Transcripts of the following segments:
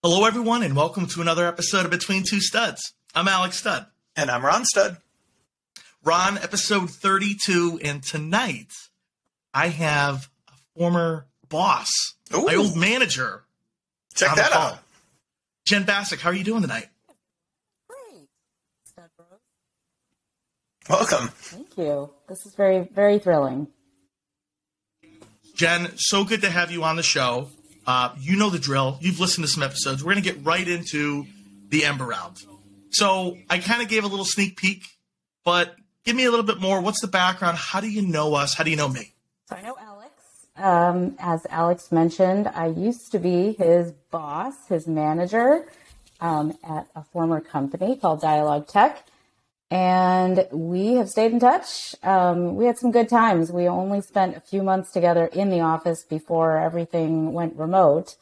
Hello, everyone, and welcome to another episode of Between Two Studs. I'm Alex Stud. And I'm Ron Stud. Ron, episode 32, and tonight I have a former boss, my old manager. Check that out. Jen Bassik, how are you doing tonight? Great. Stud Bros. Welcome. Thank you. This is very, very thrilling. Jen, so good to have you on the show. You know the drill. You've listened to some episodes. We're going to get right into the Ember Round. So I kind of gave a little sneak peek, but give me a little bit more. What's the background? How do you know us? How do you know me? So I know Alex. As Alex mentioned, I used to be his boss, his manager at a former company called Dialogue Tech. And we have stayed in touch. We had some good times. We only spent a few months together in the office before everything went remote.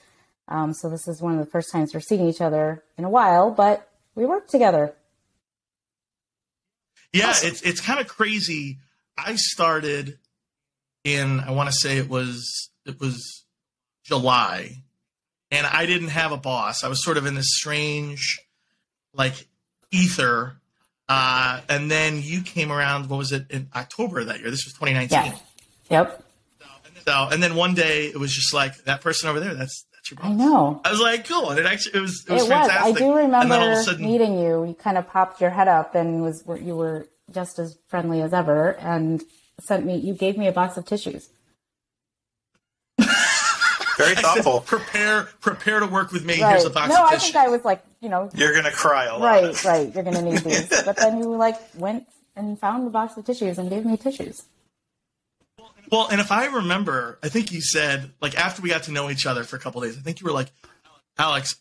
So this is one of the first times we're seeing each other in a while, but we worked together. Yeah, it's kind of crazy. I started in, I want to say it was July, and I didn't have a boss. I was sort of in this strange, ether. And then you came around, what was it, in October of that year? This was 2019. Yeah. Yep. And then one day it was just like, that person over there, that's your boss. I know. I was like, cool. And it was fantastic. I do remember and then all of a sudden, meeting you. You kind of popped your head up and you were just as friendly as ever and you gave me a box of tissues. Very thoughtful. Said, prepare to work with me. Right. Here's a box of No, I tissues. think I was like, You're going to cry a lot. Right. You're going to need these. But then you went and found the box of tissues and gave me tissues. Well, and if I remember, I think you said, after we got to know each other for a couple of days, I think you were like, Alex,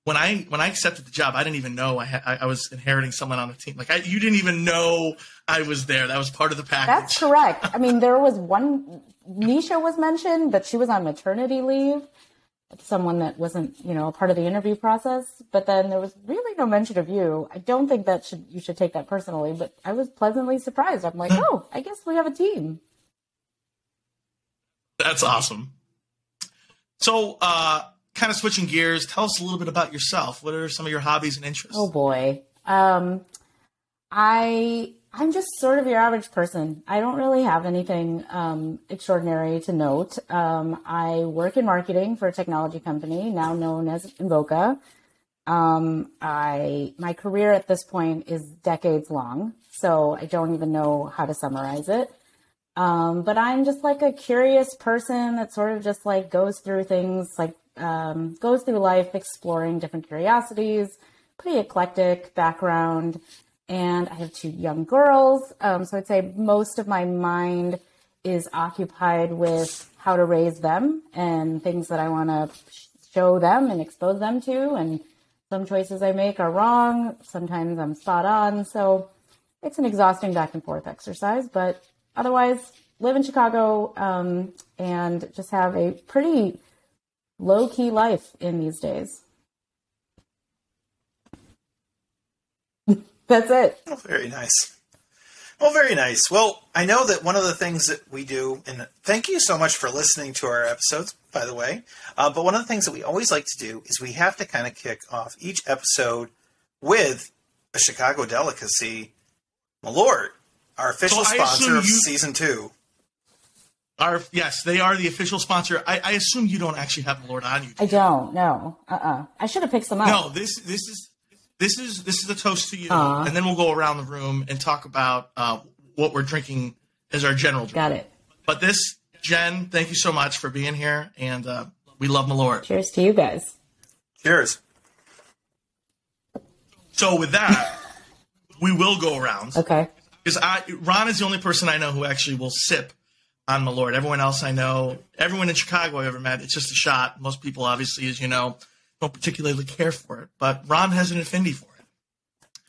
when I accepted the job, I didn't even know I was inheriting someone on the team. You didn't even know I was there. That was part of the package. That's correct. I mean, there was one, Nisha was mentioned, but she was on maternity leave. Someone that wasn't, a part of the interview process. But then there was really no mention of you. I don't think you should take that personally, but I was pleasantly surprised. I'm like, oh, I guess we have a team. That's awesome. So, kind of switching gears, tell us a little bit about yourself. What are some of your hobbies and interests? Oh boy. I'm just sort of your average person. I don't really have anything extraordinary to note. I work in marketing for a technology company now known as Invoca. My career at this point is decades long, so I don't even know how to summarize it. But I'm just a curious person that sort of just goes through things, goes through life exploring different curiosities, pretty eclectic background. And I have two young girls. So I'd say most of my mind is occupied with how to raise them and things that I want to show them and expose them to. And some choices I make are wrong. Sometimes I'm spot on. So it's an exhausting back and forth exercise. But otherwise, live in Chicago and just have a pretty low-key life in these days. That's it. Oh, very nice. Well, very nice. Well, I know that one of the things that we do, and thank you so much for listening to our episodes, by the way, but one of the things that we always like to do is we have to kind of kick off each episode with a Chicago delicacy, Malort, our official sponsor of Season 2. Yes, they are the official sponsor. I assume you don't actually have Malort on you. I don't, no. I should have picked some up. No, this is a toast to you, and then we'll go around the room and talk about what we're drinking as our general drink. Got it. But Jen, thank you so much for being here, and we love Malort. Cheers to you guys. Cheers. So with that, we will go around. Okay. Because Ron is the only person I know who actually will sip on Malort. Everyone else I know, everyone in Chicago I've ever met, it's just a shot. Most people, obviously, as you know, don't particularly care for it, but Ron has an affinity for it.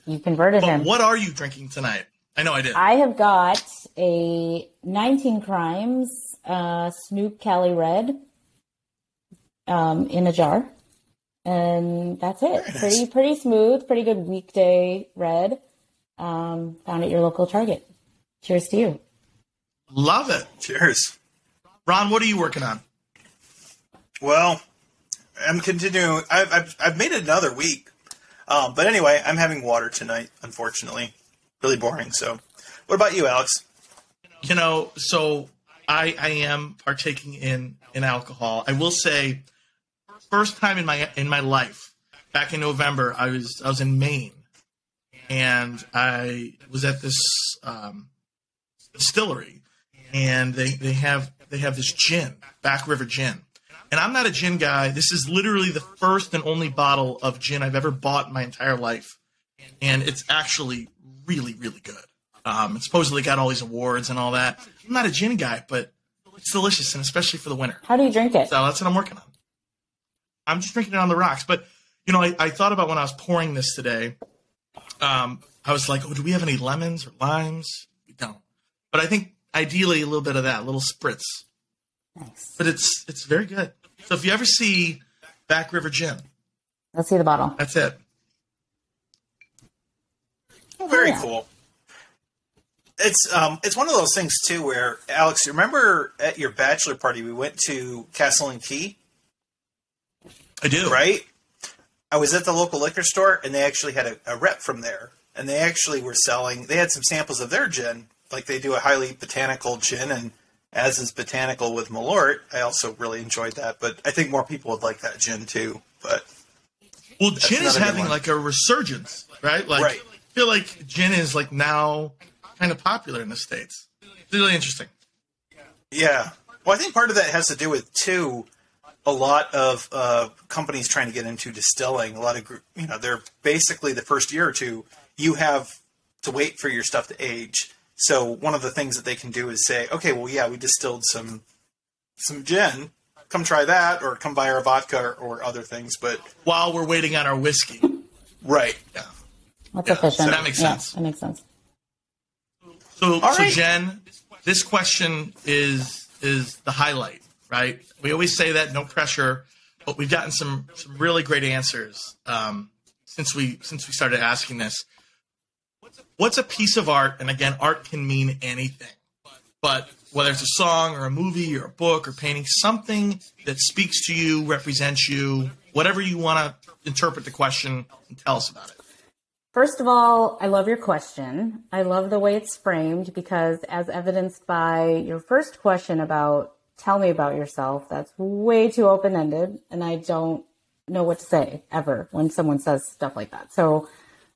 You converted him. What are you drinking tonight? I know I did. I have got a 19 Crimes Snoop Cali Red in a jar, and that's it. Nice. Pretty smooth, pretty good weekday red. Found at your local Target. Cheers to you. Love it. Cheers. Ron, what are you working on? Well, I'm continuing. I've made it another week. But anyway, I'm having water tonight, unfortunately. Really boring. So, what about you, Alex? So I am partaking in alcohol. I will say, first time in my life, back in November, I was in Maine, and I was at this distillery, and they have this gin, Back River Gin. And I'm not a gin guy. This is literally the first and only bottle of gin I've ever bought in my entire life. And it's actually really, really good. It supposedly got all these awards and all that. I'm not a gin guy, but it's delicious, and especially for the winter. How do you drink it? So that's what I'm working on. I'm just drinking it on the rocks. But, I thought about when I was pouring this today, I was like, do we have any lemons or limes? We don't. But I think ideally a little bit of that, a little spritz. Nice. But it's very good. So if you ever see Back River Gin, let's see the bottle. That's it. Oh, very cool. It's one of those things too where, Alex, you remember at your bachelor party we went to Castle and Key? I do. Right? I was at the local liquor store, and they actually had a rep from there, and they actually were selling. They had some samples of their gin, like they do a highly botanical gin, and as is botanical with Malort. I also really enjoyed that, but I think more people would like that gin too. But gin is having like a resurgence, right? Like, right. I feel like gin is like now kind of popular in the States. It's really interesting. Yeah. Well, I think part of that has to do with too a lot of companies trying to get into distilling. A lot of they're basically the first year or two you have to wait for your stuff to age. So one of the things that they can do is say, okay, well, yeah, we distilled some gin. Come try that, or come buy our vodka or other things. But while we're waiting on our whiskey, right? Yeah, that's efficient. So that makes sense. That makes sense. So Jen, this question is the highlight, right? We always say that, no pressure, but we've gotten some really great answers since we started asking this. What's a piece of art? And again, art can mean anything, but whether it's a song or a movie or a book or painting, something that speaks to you, represents you, whatever you want to interpret the question, and tell us about it. First of all, I love your question. I love the way it's framed because, as evidenced by your first question about tell me about yourself, that's way too open-ended, and I don't know what to say ever when someone says stuff like that. So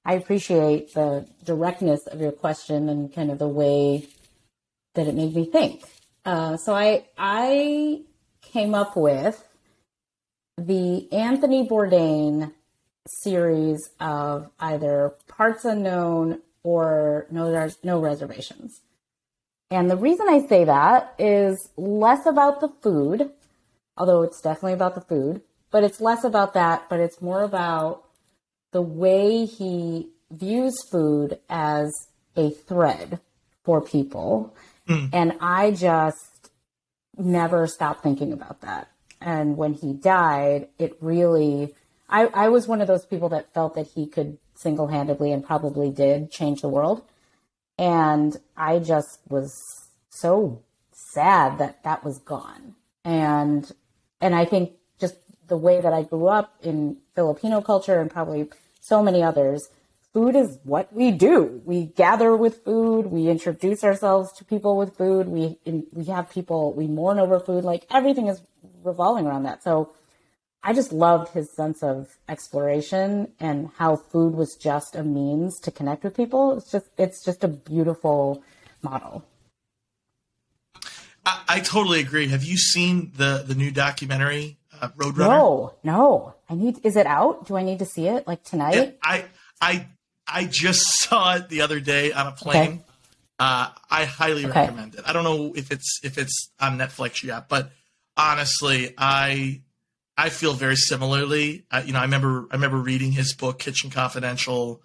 I appreciate the directness of your question and kind of the way that it made me think. So I came up with the Anthony Bourdain series of either Parts Unknown or No Reservations. And the reason I say that is less about the food, although it's definitely about the food, but it's less about that, but it's more about the way he views food as a thread for people. And I just never stopped thinking about that. And when he died, it really, I was one of those people that felt that he could single-handedly, and probably did, change the world. And I just was so sad that that was gone. And I think just the way that I grew up in Filipino culture, and probably so many others, food is what we do. We gather with food. We introduce ourselves to people with food. We have people, we mourn over food. Like, everything is revolving around that. So I just loved his sense of exploration and how food was just a means to connect with people. It's just a beautiful model. I totally agree. Have you seen the new documentary, Roadrunner? No. Is it out? Do I need to see it like tonight? Yeah, I just saw it the other day on a plane. Okay. I highly recommend it. I don't know if it's on Netflix yet, but honestly, I feel very similarly. I remember reading his book Kitchen Confidential,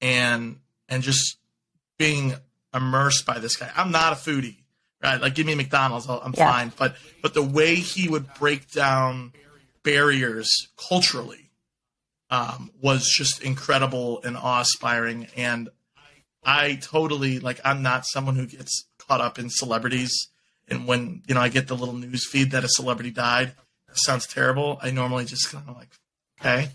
and just being immersed by this guy. I'm not a foodie, right? Like, give me McDonald's, I'm fine. But the way he would break down barriers culturally was just incredible and awe-inspiring. And I totally, I'm not someone who gets caught up in celebrities. And when, I get the little news feed that a celebrity died, sounds terrible. I normally just kind of like, okay.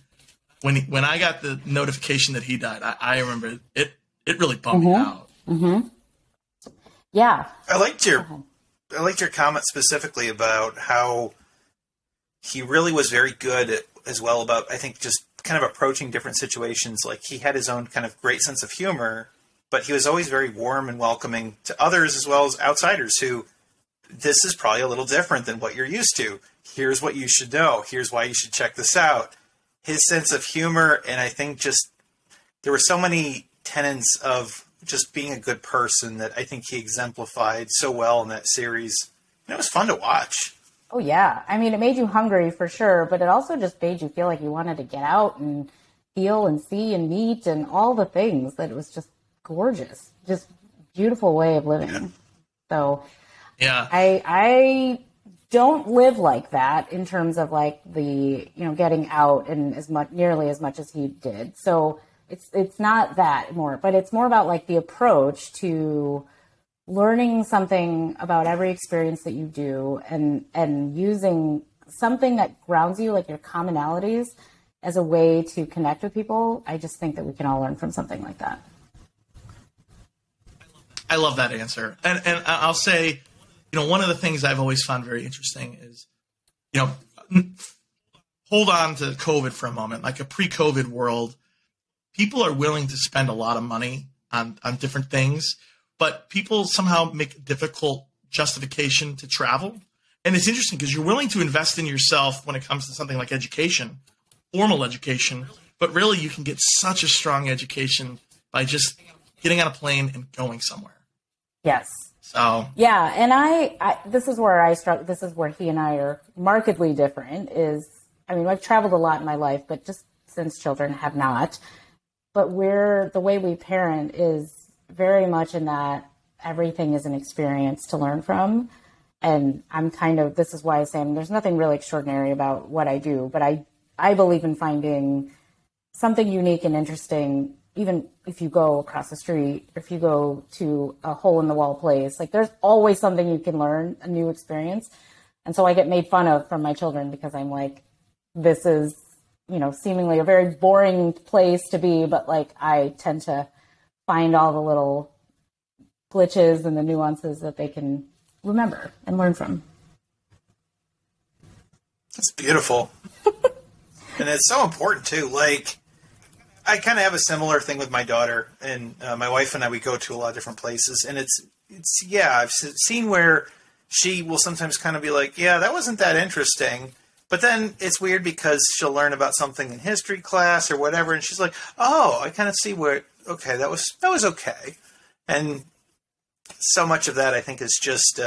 When I got the notification that he died, I remember it really bummed me out. Mm-hmm. Yeah. I liked your comment specifically about how he really was very good as well about, I think, just kind of approaching different situations. Like, he had his own kind of great sense of humor, but he was always very warm and welcoming to others as well as outsiders who, this is probably a little different than what you're used to. Here's what you should know. Here's why you should check this out. His sense of humor, and I think just there were so many tenets of just being a good person that I think he exemplified so well in that series. And it was fun to watch. Oh, yeah. I mean, it made you hungry for sure, but it also just made you feel like you wanted to get out and feel and see and meet and all the things. That it was just gorgeous. Just beautiful way of living. Yeah. So Yeah. I don't live like that in terms of like the, getting out and nearly as much as he did. So it's not that more, but it's more about like the approach to learning something about every experience that you do and using something that grounds you, like your commonalities, as a way to connect with people. I just think that we can all learn from something like that. I love that answer. And I'll say, one of the things I've always found very interesting is, hold on to COVID for a moment. Like a pre-COVID world, people are willing to spend a lot of money on different things, but people somehow make a difficult justification to travel. And it's interesting because you're willing to invest in yourself when it comes to something like education, formal education, but really you can get such a strong education by just getting on a plane and going somewhere. Yes. So yeah, and I this is where I struggle. This is where he and I are markedly different. I've traveled a lot in my life, but just since children have not. But the way we parent is very much in that everything is an experience to learn from. And this is why I say there's nothing really extraordinary about what I do, but I believe in finding something unique and interesting. Even if you go across the street, or if you go to a hole-in-the-wall place, like there's always something you can learn, a new experience. And so I get made fun of from my children because I'm like, this is, seemingly a very boring place to be, but like I tend to find all the little glitches and the nuances that they can remember and learn from. That's beautiful. And it's so important too. Like, I kind of have a similar thing with my daughter, and my wife and I, we go to a lot of different places, and I've seen where she will sometimes kind of be like, yeah, that wasn't that interesting. But then it's weird because she'll learn about something in history class or whatever, and she's like, oh, I kind of see where, okay, that was okay. And so much of that, I think, is just,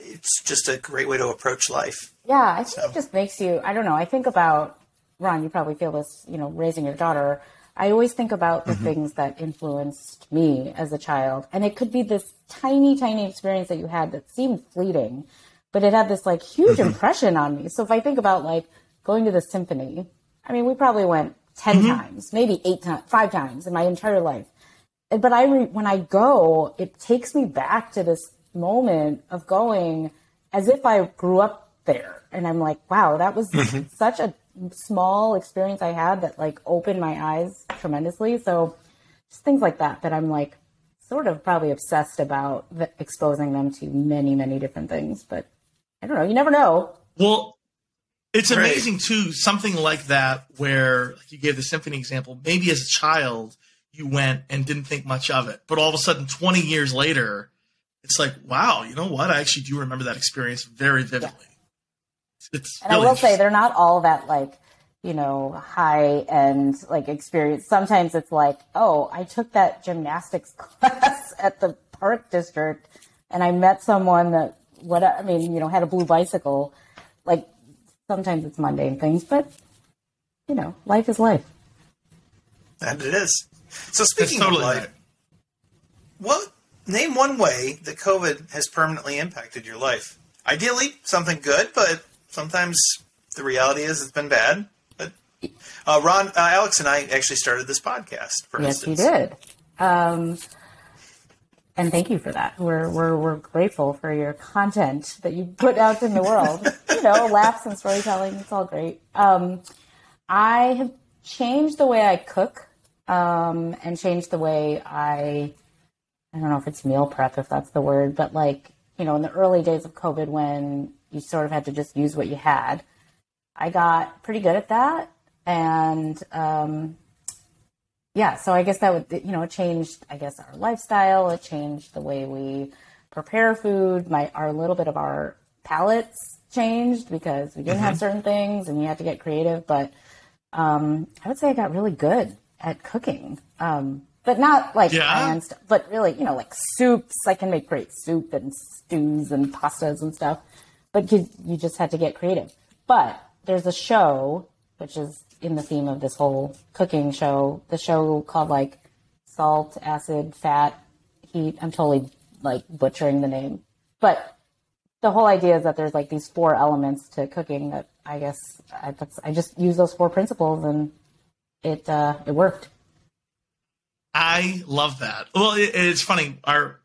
it's just a great way to approach life. Yeah, I think it just makes you, I don't know, I think about, Ron, you probably feel this, raising your daughter. I always think about the things that influenced me as a child. And it could be this tiny, tiny experience that you had that seemed fleeting, but it had this like huge impression on me. So if I think about like going to the symphony, we probably went 10 times, maybe 5 times in my entire life. But when I go, it takes me back to this moment of going as if I grew up there. And I'm like, wow, that was such a small experience I had that like opened my eyes tremendously. So just things like that I'm like sort of probably obsessed about exposing them to many, many different things. But I don't know. You never know. Well, it's amazing too, something like that where, like you gave the symphony example, maybe as a child you went and didn't think much of it, but all of a sudden 20 years later, it's like, wow, you know what? I actually do remember that experience very vividly. Yeah. It's and really I will say they're not all that like, high end like experience. Sometimes it's like, oh, I took that gymnastics class at the park district and I met someone that had a blue bicycle. Like sometimes it's mundane things, but life is life. And it is. So speaking of life, name one way that COVID has permanently impacted your life. Ideally, something good, but sometimes the reality is it's been bad. But Ron, Alex and I actually started this podcast, for instance. Yes, you did. And thank you for that. We're grateful for your content that you put out in the world. Laughs and storytelling. It's all great. I have changed the way I cook, and changed the way I don't know if it's meal prep, if that's the word, but in the early days of COVID when you sort of had to just use what you had, I got pretty good at that. And, so I guess that would, it changed, I guess, our lifestyle. It changed the way we prepare food. A little bit of our palates changed because we didn't have certain things and you had to get creative. But I would say I got really good at cooking. But not high-end stuff, but really, soups. I can make great soup and stews and pastas and stuff. But you just had to get creative. But there's a show, which is in the theme of this whole cooking show, the show called Salt, Acid, Fat, Heat. I'm totally butchering the name. But the whole idea is that there's these 4 elements to cooking that I guess I just use those 4 principles and it worked. I love that. Well, it's funny. Our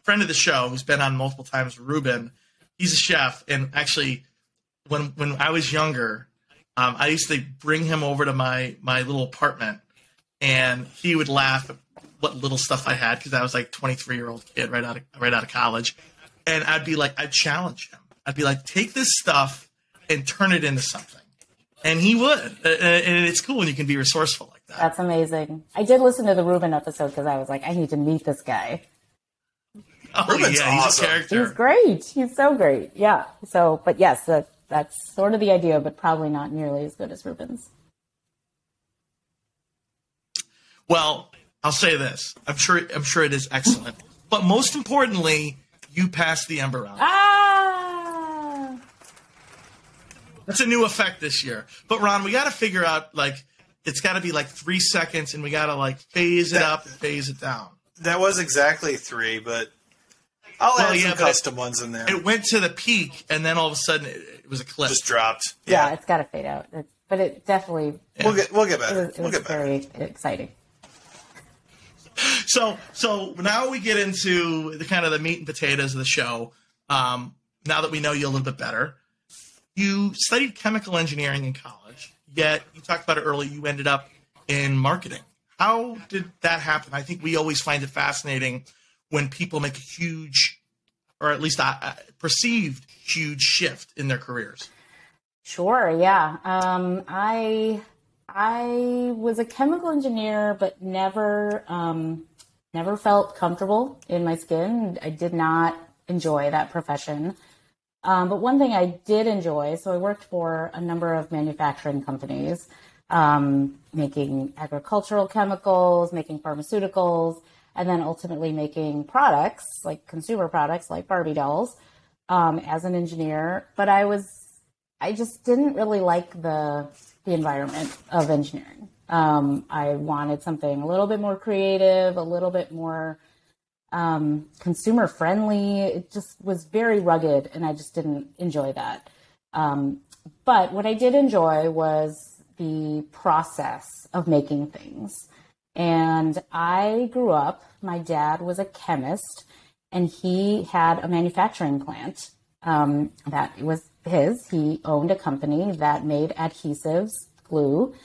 friend of the show, who's been on multiple times, Ruben, he's a chef. And actually, when I was younger, I used to bring him over to my little apartment, and he would laugh at what little stuff I had because I was 23-year-old kid right out of college. And I'd challenge him. I'd be like, take this stuff and turn it into something. And he would. And it's cool when you can be resourceful like that. That's amazing. I did listen to the Ruben episode because I was like, I need to meet this guy. Oh, Ruben's awesome. He's a character. He's great. He's so great. Yeah. So, but yes, that's sort of the idea, but probably not nearly as good as Ruben's. Well, I'll say this. I'm sure it is excellent. But most importantly, you passed the Ember round. That's a new effect this year. But Ron, we got to figure out it's got to be 3 seconds, and we got to phase it up and phase it down. That was exactly 3, but I'll add some custom ones in there. It went to the peak, and then all of a sudden it was a clip. Just dropped. Yeah, it's got to fade out. But it definitely. Yeah. We'll get better. It was very exciting. So now we get into the kind of the meat and potatoes of the show. Now that we know you a little bit better. You studied chemical engineering in college, yet you talked about it earlier, you ended up in marketing. How did that happen? I think we always find it fascinating when people make a huge, or at least a perceived huge shift in their careers. Sure, yeah. I was a chemical engineer, but never felt comfortable in my skin. I did not enjoy that profession. But one thing I did enjoy, so I worked for a number of manufacturing companies, making agricultural chemicals, making pharmaceuticals, and then ultimately making products, consumer products like Barbie dolls, as an engineer. But I just didn't really like the environment of engineering. I wanted something a little bit more creative, a little bit more consumer friendly. It just was very rugged, and I just didn't enjoy that. But what I did enjoy was the process of making things. And I grew up, my dad was a chemist, and he had a manufacturing plant that was his. He owned a company that made adhesives, glue.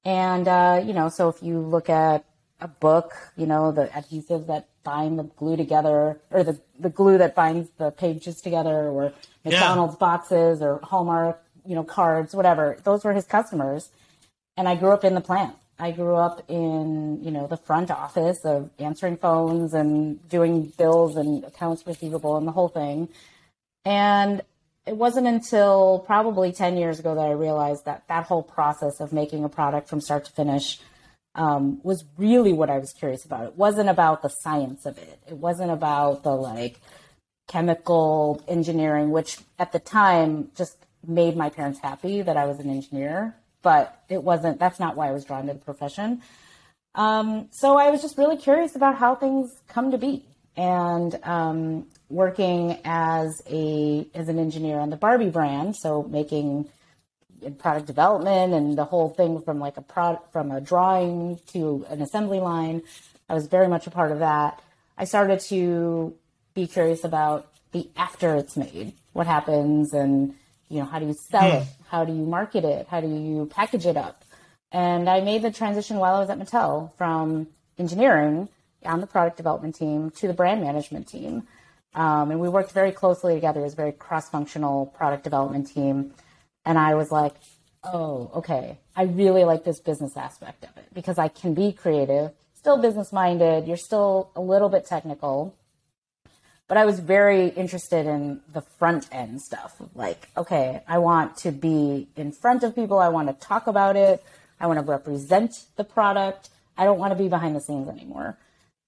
And, so if you look at a book, the adhesives that bind the glue together, or the glue that binds the pages together, or McDonald's boxes, or Hallmark, cards, whatever. Those were his customers. And I grew up in the plant. I grew up in, the front office of answering phones and doing bills and accounts receivable and the whole thing. And it wasn't until probably 10 years ago that I realized that whole process of making a product from start to finish was really what I was curious about. It wasn't about the science of it. It wasn't about the chemical engineering, which at the time just made my parents happy that I was an engineer, but that's not why I was drawn to the profession. So I was just really curious about how things come to be. And working as an engineer on the Barbie brand, so making product development and the whole thing from from a drawing to an assembly line, I was very much a part of that. I started to be curious about the after it's made, what happens, and how do you sell it? How do you market it? How do you package it up? And I made the transition while I was at Mattel from engineering on the product development team to the brand management team. And we worked very closely together as a very cross-functional product development team. And I was like, oh, okay, I really like this business aspect of it because I can be creative, still business-minded. You're still a little bit technical. But I was very interested in the front end stuff. Like, okay, I want to be in front of people. I want to talk about it. I want to represent the product. I don't want to be behind the scenes anymore.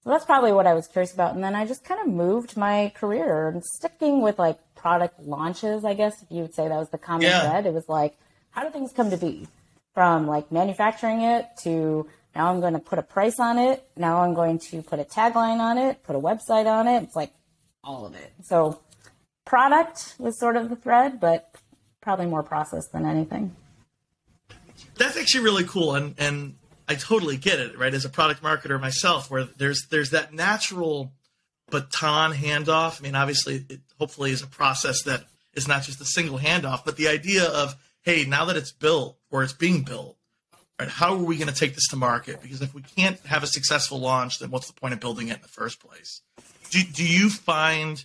So that's probably what I was curious about. And then I just kind of moved my career and sticking with like product launches, I guess, if you would say that was the common thread. It was like, how do things come to be? From like manufacturing it to now I'm going to put a price on it. Now I'm going to put a tagline on it, put a website on it. It's like all of it. So product was sort of the thread, but probably more process than anything. That's actually really cool. And I totally get it, right? As a product marketer myself, where there's that natural baton handoff. I mean, obviously, it hopefully is a process that is not just a single handoff, but the idea of, hey, now that it's built or it's being built, right, how are we going to take this to market? Because if we can't have a successful launch, then what's the point of building it in the first place? Do you find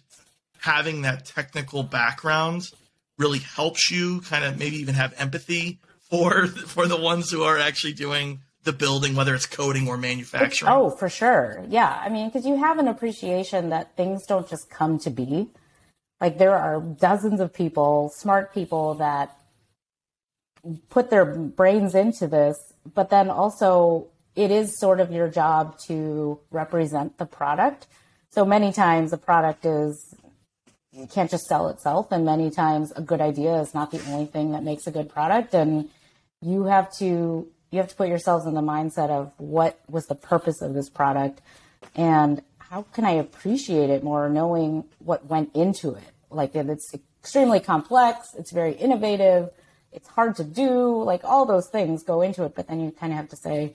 having that technical background really helps you kind of maybe even have empathy for the ones who are actually doing the building, whether it's coding or manufacturing? Oh, for sure. Yeah. I mean, because you have an appreciation that things don't just come to be. Like there are dozens of people, smart people that put their brains into this, but then also it is sort of your job to represent the product. So many times a product you can't just sell itself. And many times a good idea is not the only thing that makes a good product. And you have to put yourselves in the mindset of what was the purpose of this product and how can I appreciate it more knowing what went into it. Like it's extremely complex. It's very innovative. It's hard to do. Like all those things go into it. But then you kind of have to say,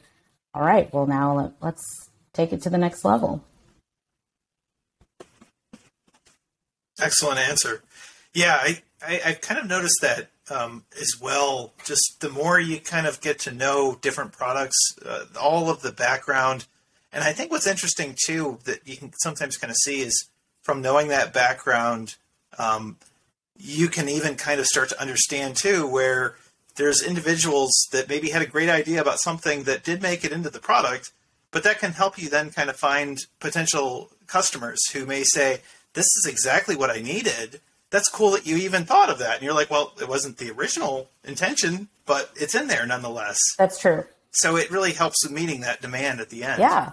all right, well, now let's take it to the next level. Excellent answer. Yeah, I've kind of noticed that as well. Just the more you kind of get to know different products, all of the background. And I think what's interesting, too, that you can sometimes kind of see is from knowing that background, you can even kind of start to understand, too, where there's individuals that maybe had a great idea about something that did make it into the product, but that can help you then kind of find potential customers who may say, this is exactly what I needed. That's cool that you even thought of that. And you're like, well, it wasn't the original intention, but it's in there nonetheless. That's true. So it really helps with meeting that demand at the end. Yeah.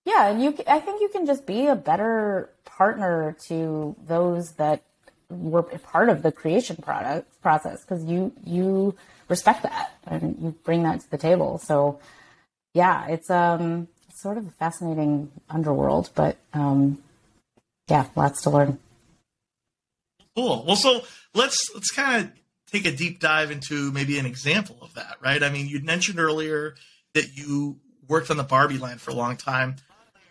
Yeah. And I think you can just be a better partner to those that were part of the creation process because you respect that and you bring that to the table. So yeah, it's sort of a fascinating underworld, but yeah, lots to learn. Cool. Well, so let's kind of take a deep dive into maybe an example of that, right? I mean, you mentioned earlier that you worked on the Barbie line for a long time.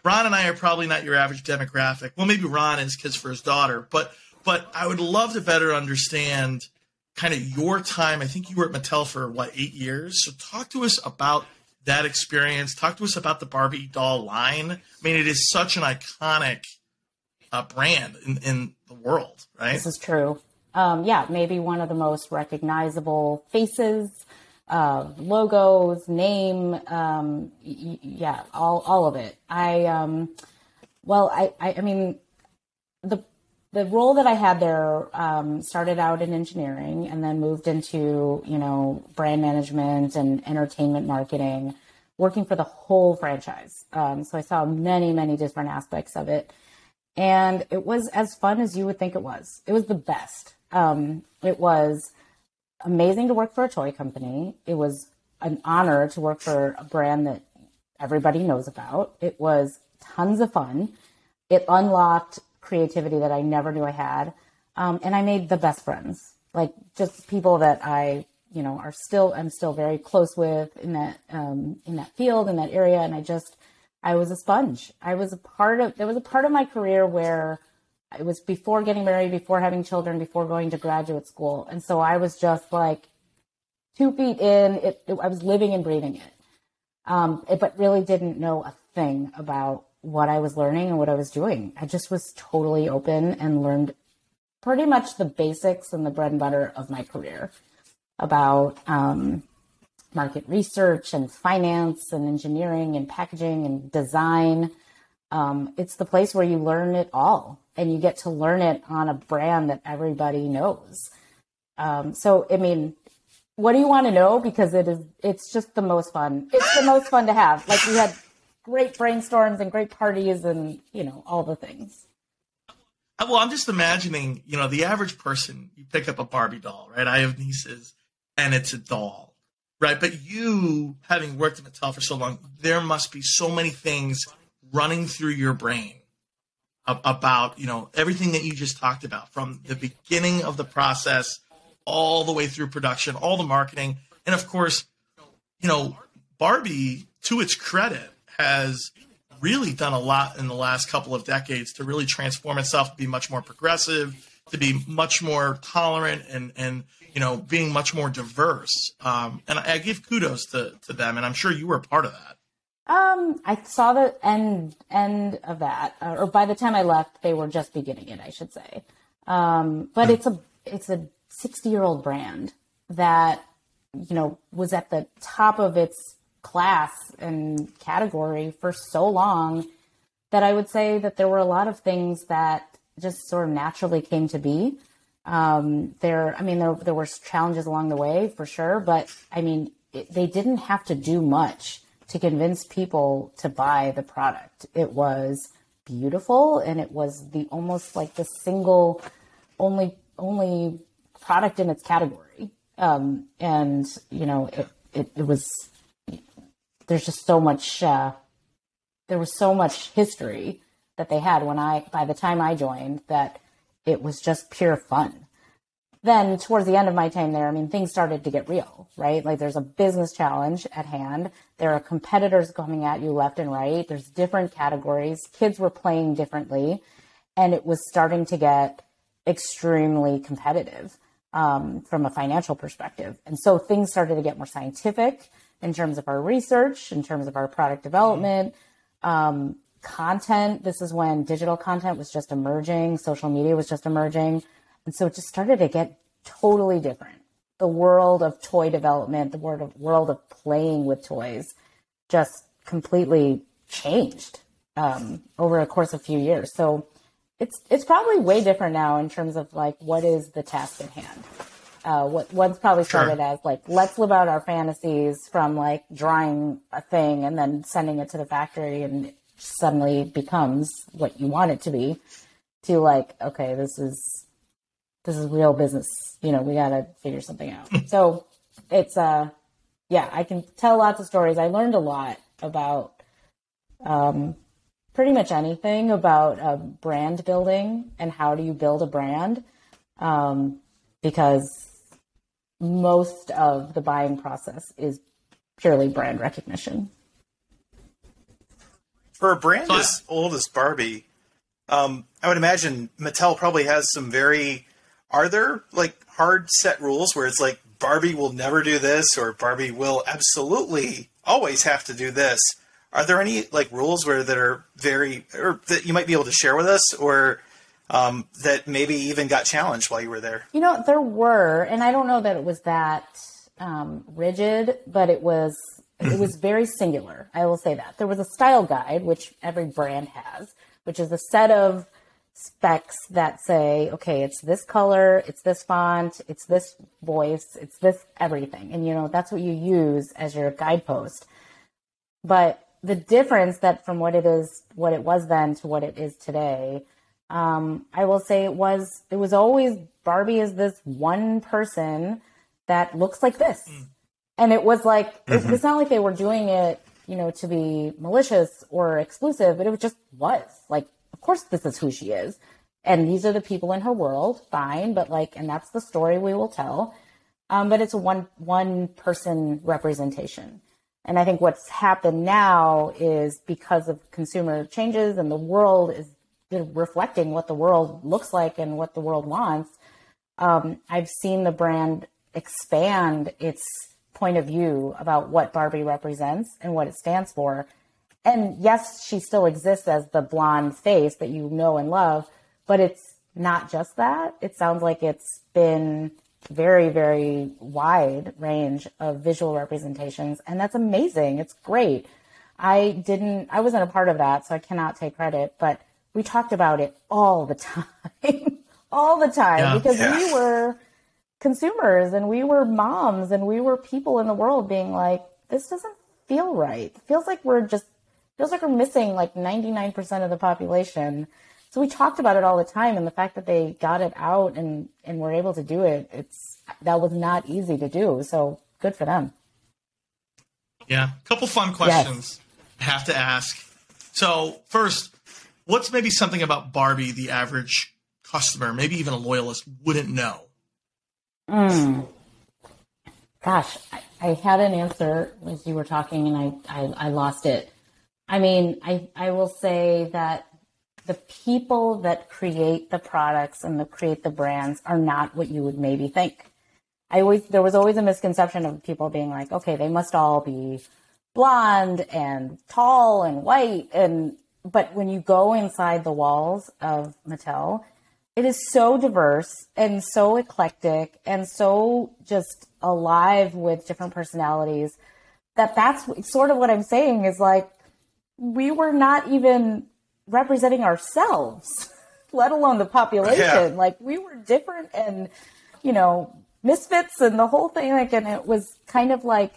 Ron and I are probably not your average demographic. Well, maybe Ron is kids for his daughter, but I would love to better understand kind of your time. I think you were at Mattel for 8 years. So talk to us about that experience. Talk to us about the Barbie doll line. I mean, it is such an iconic brand in the world, right? This is true. Yeah, maybe one of the most recognizable faces, logos, name, yeah, all of it. I mean, the role that I had there started out in engineering and then moved into, brand management and entertainment marketing, working for the whole franchise. So I saw many, many different aspects of it. And it was as fun as you would think it was. It was the best. It was amazing to work for a toy company. It was an honor to work for a brand that everybody knows about. It was tons of fun. It unlocked creativity that I never knew I had. And I made the best friends, like just people that I'm still very close with in that field, in that area. And I was a sponge. There was a part of my career where it was before getting married, before having children, before going to graduate school. And so I was just like 2 feet in, I was living and breathing it. But really didn't know a thing about what I was learning and what I was doing. I just was totally open and learned pretty much the basics and the bread and butter of my career about market research and finance and engineering and packaging and design. It's the place where you learn it all, and you get to learn it on a brand that everybody knows. So, I mean, what do you want to know? Because it's just the most fun. It's the most fun to have. Like, we had great brainstorms and great parties and, all the things. Well, I'm just imagining, the average person, you pick up a Barbie doll, right? I have nieces, and it's a doll, right? But you, having worked at Mattel for so long, there must be so many things running through your brain about, everything that you just talked about, from the beginning of the process all the way through production, all the marketing. And of course, Barbie, to its credit, has really done a lot in the last couple of decades to really transform itself, to be much more progressive, to be much more tolerant, and being much more diverse. And I give kudos to them, and I'm sure you were a part of that. I saw the end of that, or by the time I left, they were just beginning it, I should say. But it's a 60-year-old brand that, was at the top of its class and category for so long that I would say that there were a lot of things that just sort of naturally came to be. There were challenges along the way for sure, but they didn't have to do much to convince people to buy the product. It was beautiful, and it was almost like the single only product in its category. It was, there's just so much, there was so much history that they had by the time I joined, that it was just pure fun. Then towards the end of my time there, things started to get real, right? Like, there's a business challenge at hand. There are competitors coming at you left and right. There's different categories. Kids were playing differently, and it was starting to get extremely competitive from a financial perspective. And so things started to get more scientific in terms of our research, in terms of our product development, content. This is when digital content was just emerging. Social media was just emerging. And so it just started to get totally different. The world of toy development, the world of playing with toys just completely changed over a course of a few years. So it's probably way different now in terms of like, what is the task at hand? What once probably started as like, let's live out our fantasies from like drawing a thing and then sending it to the factory, and it suddenly becomes what you want it to be, to like, okay, this is real business. We got to figure something out. So it's, I can tell lots of stories. I learned a lot about, pretty much anything about, brand building and how do you build a brand. Because most of the buying process is purely brand recognition. For a brand as old as Barbie, I would imagine Mattel probably has some are there like hard set rules where it's like Barbie will never do this, or Barbie will absolutely always have to do this? Are there any like rules that are or that you might be able to share with us, or that maybe even got challenged while you were there? There were, and I don't know that it was that rigid, but it was very singular. I will say that. There was a style guide, which every brand has, which is a set of specs that say, okay, it's this color, it's this font, it's this voice, it's this everything. And, that's what you use as your guidepost. But the difference that from what it was then to what it is today, I will say it was always Barbie is this one person that looks like this. And it was like, it's not like they were doing it, to be malicious or exclusive, but it was like, of course, this is who she is. And these are the people in her world. Fine. But and that's the story we will tell. But it's a one person representation. And I think what's happened now is because of consumer changes and the world is reflecting what the world looks like and what the world wants. I've seen the brand expand its point of view about what Barbie represents and what it stands for. And yes, she still exists as the blonde face that you know and love, but it's not just that. It sounds like it's been very, very wide range of visual representations. And that's amazing. It's great. I wasn't a part of that, so I cannot take credit, but we talked about it all the time, all the time, because we were consumers and we were moms and we were people in the world being like, this doesn't feel right. It feels like we're missing like 99% of the population. So we talked about it all the time. And the fact that they got it out and were able to do it, that was not easy to do. So good for them. Yeah. A couple fun questions I have to ask. So first, what's maybe something about Barbie the average customer, maybe even a loyalist, wouldn't know? Gosh, I had an answer as you were talking and I lost it. I mean, I will say that the people that create the products and create the brands are not what you would maybe think. There was always a misconception of people being like, okay, they must all be blonde and tall and white. But when you go inside the walls of Mattel, it is so diverse and so eclectic and so just alive with different personalities that's sort of what I'm saying is like, we were not even representing ourselves, let alone the population. Yeah. Like we were different and, misfits and the whole thing. Like, and it was kind of like,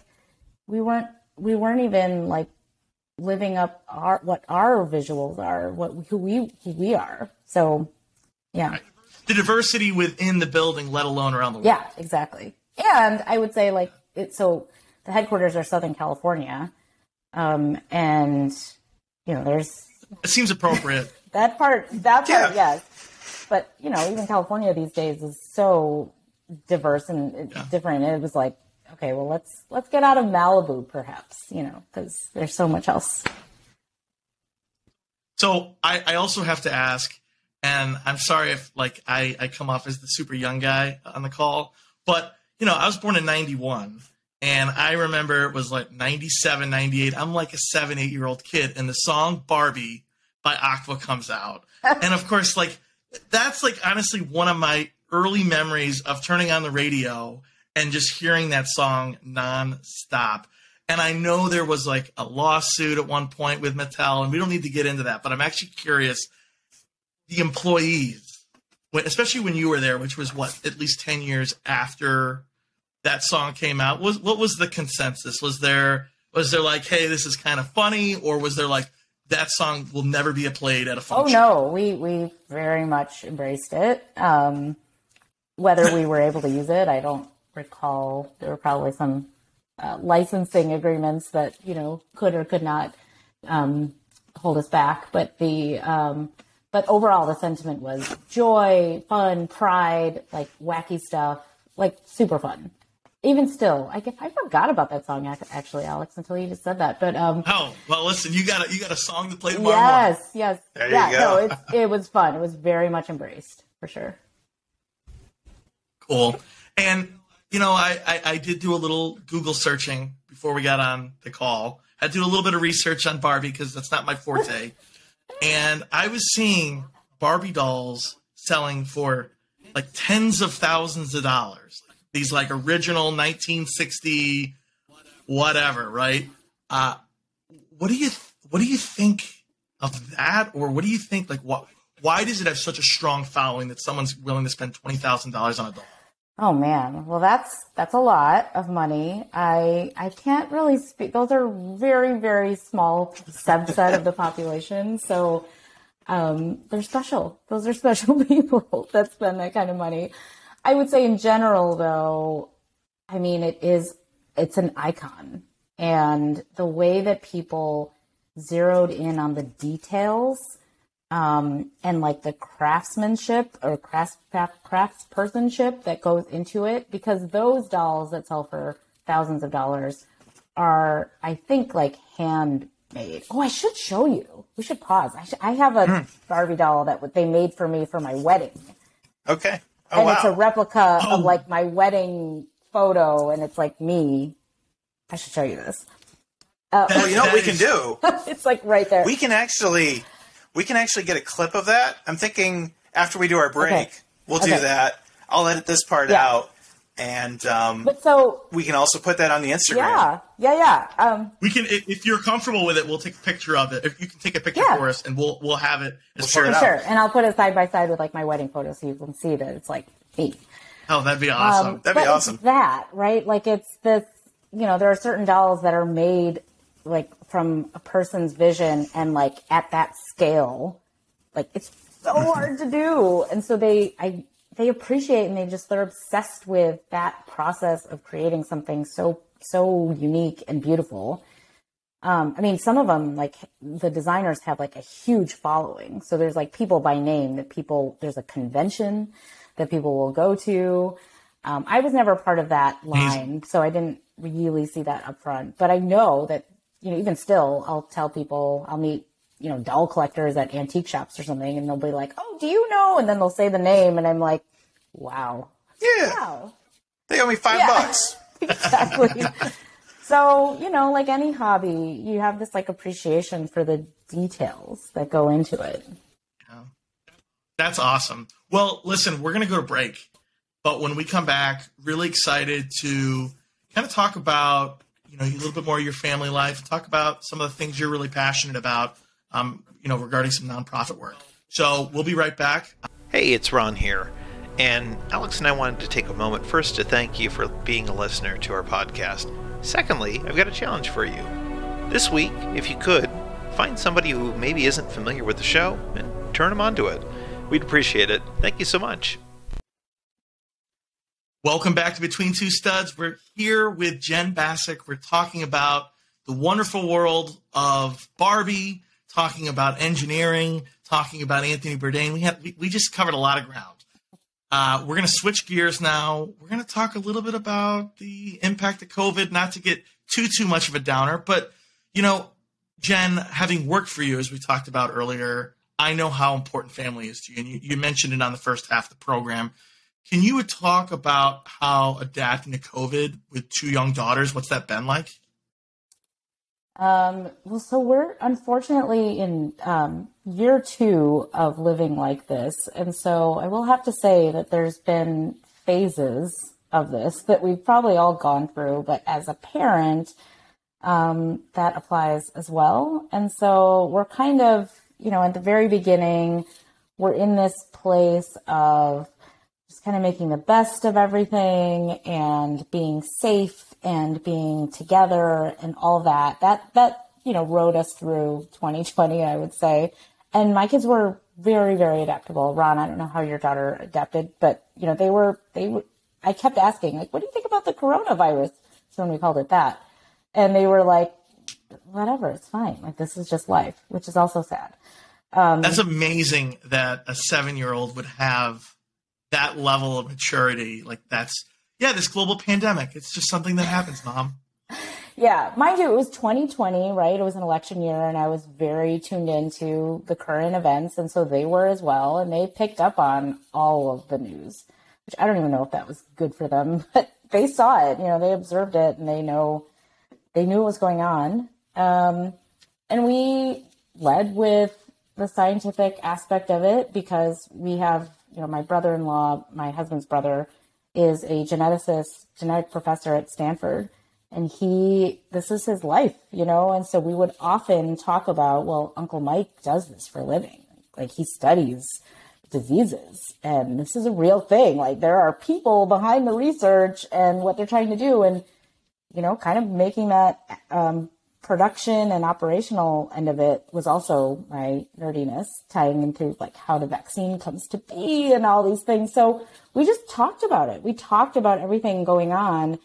we weren't even like living up what our visuals are, who we are. So, yeah. Right. The diversity within the building, let alone around the world. Yeah, exactly. And I would say so the headquarters are Southern California. And there's, it seems appropriate. that part, yes. But, even California these days is so diverse and different. And it was like, okay, well, let's get out of Malibu perhaps, because there's so much else. So I also have to ask, and I'm sorry if I come off as the super young guy on the call, but I was born in 91 and I remember it was like 97, 98. I'm like a 7, 8-year-old kid and the song Barbie by Aqua comes out. And of course, that's honestly one of my early memories of turning on the radio and just hearing that song nonstop. And I know there was a lawsuit at one point with Mattel, and we don't need to get into that, but I'm actually curious, the employees, especially when you were there, which was at least 10 years after that song came out, what was the consensus? Was there like, hey, this is kind of funny, or was there like, that song will never be played at a function? Oh no, we very much embraced it. Whether we were able to use it, I don't recall. There were probably some licensing agreements that could or could not hold us back, but but overall the sentiment was joy, fun, pride, like wacky stuff, like super fun. Even still, I forgot about that song actually, Alex, until you just said that. But oh well, listen, you got a song to play tomorrow morning. Yes, there you go. No, it was fun. It was very much embraced for sure. Cool. And I did do a little Google searching before we got on the call. I had to do a little bit of research on Barbie because that's not my forte. And I was seeing Barbie dolls selling for like tens of thousands of dollars. These original 1960 whatever, right? What do you think of that, or what do you think? Why does it have such a strong following that someone's willing to spend $20,000 on a doll? Oh man, well that's a lot of money. I can't really speak. Those are very, very small subset of the population. So they're special. Those are special people that spend that kind of money. I would say in general though, I mean it's an icon, and the way that people zeroed in on the details and the craftsmanship or craftspersonship that goes into it, because those dolls that sell for thousands of dollars are, I think, like handmade. Oh, I should show you. We should pause. I have a Barbie doll that they made for me for my wedding. Okay. Oh, and wow. It's a replica of like my wedding photo, and it's like me. I should show you this. Well, you know what we can do? It's like right there. We can actually get a clip of that. I'm thinking after we do our break, we'll do that. I'll edit this part out, and we can also put that on the Instagram. Yeah. We can, if you're comfortable with it, we'll take a picture of it. If you can take a picture for us, and we'll have it as part of it. Sure, and I'll put it side by side with like my wedding photo, so you can see that it's like me. Oh, that'd be awesome. That'd be awesome. It's that, right? Like it's this. There are certain dolls that are made like from a person's vision, and like at that scale, like it's so hard to do, and so they appreciate, and they're obsessed with that process of creating something so unique and beautiful. I mean, some of them, like the designers, have like a huge following. So there's like people by name there's a convention that people will go to. I was never part of that line, so I didn't really see that up front. But I know that, even still, I'll tell people, I'll meet, doll collectors at antique shops or something, and they'll be like, oh, do you know? And then they'll say the name, and I'm like, wow. Yeah. Wow. They owe me $5. Exactly. So, like any hobby, you have this like appreciation for the details that go into it. Yeah. That's awesome. Well, listen, we're going to go to break, but when we come back, really excited to kind of talk about, a little bit more of your family life, talk about some of the things you're really passionate about, regarding some nonprofit work. So we'll be right back. Hey, it's Ron here. And Alex and I wanted to take a moment first to thank you for being a listener to our podcast. Secondly, I've got a challenge for you. This week, if you could, find somebody who maybe isn't familiar with the show and turn them onto it. We'd appreciate it. Thank you so much. Welcome back to Between Two Studs. We're here with Jen Bassik. We're talking about the wonderful world of Barbie, talking about engineering, talking about Anthony Bourdain. We just covered a lot of ground. We're going to switch gears now. We're going to talk a little bit about the impact of COVID, not to get too much of a downer. But, Jen, having worked for you, as we talked about earlier, I know how important family is to you. And you mentioned it on the first half of the program. Can you talk about how adapting to COVID with two young daughters, what's that been like? Well, so we're unfortunately in year 2 of living like this. And so I will have to say that there's been phases of this that we've probably all gone through. But as a parent, that applies as well. And so we're kind of, at the very beginning, we're in this place of just kind of making the best of everything and being safe and being together and all that. That rode us through 2020, I would say. And my kids were very, very adaptable. Ron, I don't know how your daughter adapted, but they were, I kept asking, like, what do you think about the coronavirus? So when we called it that. And they were like, whatever, it's fine. Like, this is just life, which is also sad. That's amazing that a 7-year-old would have that level of maturity. Like, this global pandemic. It's just something that happens, Mom. Yeah, mind you, it was 2020, right? It was an election year, and I was very tuned into the current events, and so they were as well, and they picked up on all of the news, which I don't even know if that was good for them, but they saw it, they observed it, and they knew what was going on. And we led with the scientific aspect of it because we have, my brother-in-law, my husband's brother, is a genetic professor at Stanford. And this is his life, and so we would often talk about, well, Uncle Mike does this for a living. Like, he studies diseases, and this is a real thing. Like, there are people behind the research and what they're trying to do, and, kind of making that production and operational end of it was also my nerdiness, tying into, like, how the vaccine comes to be and all these things. So we just talked about it. We talked about everything going on,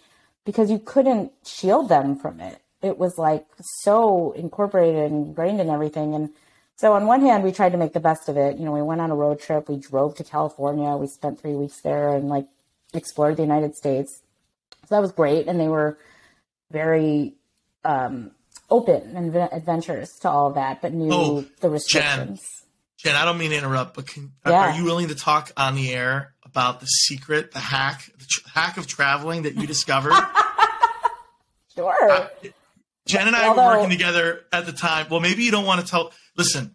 because you couldn't shield them from it. It was like so incorporated and ingrained in everything. And so on one hand, we tried to make the best of it. We went on a road trip. We drove to California. We spent 3 weeks there and explored the United States. So that was great. And they were very open and adventurous to all of that, but knew the restrictions. Jen, I don't mean to interrupt, but are you willing to talk on the air about the secret, the hack of traveling that you discovered? Sure. Jen and I were working together at the time. Well, maybe you don't want to tell. Listen,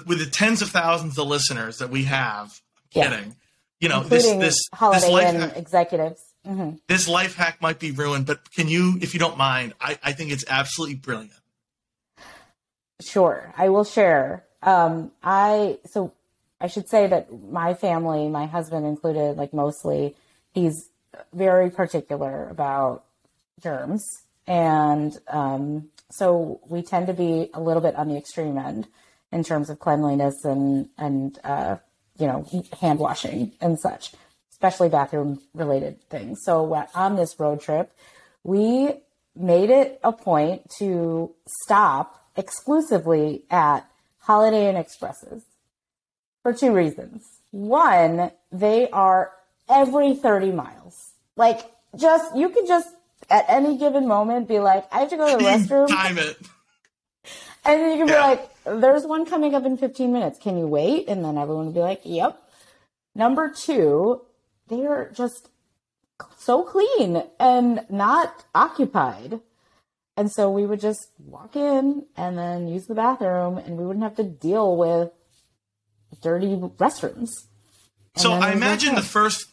with the tens of thousands of listeners that we have, I'm kidding. You know, including this Holiday life Inn executives. Mm-hmm. This life hack might be ruined, but can you, if you don't mind, I think it's absolutely brilliant. Sure, I will share. So I should say that my family, my husband included, like mostly, he's very particular about germs. And so we tend to be a little bit on the extreme end in terms of cleanliness and hand washing and such, especially bathroom related things. So on this road trip, we made it a point to stop exclusively at Holiday Inn Expresses for two reasons. One, they are every 30 miles. Like, you could just at any given moment be like, I have to go to the restroom. Time it. And then you can be like, there's one coming up in 15 minutes. Can you wait? And then everyone would be like, yep. Number two, they are just so clean and not occupied. And so we would just walk in and then use the bathroom, and we wouldn't have to deal with dirty restrooms. So I imagine the first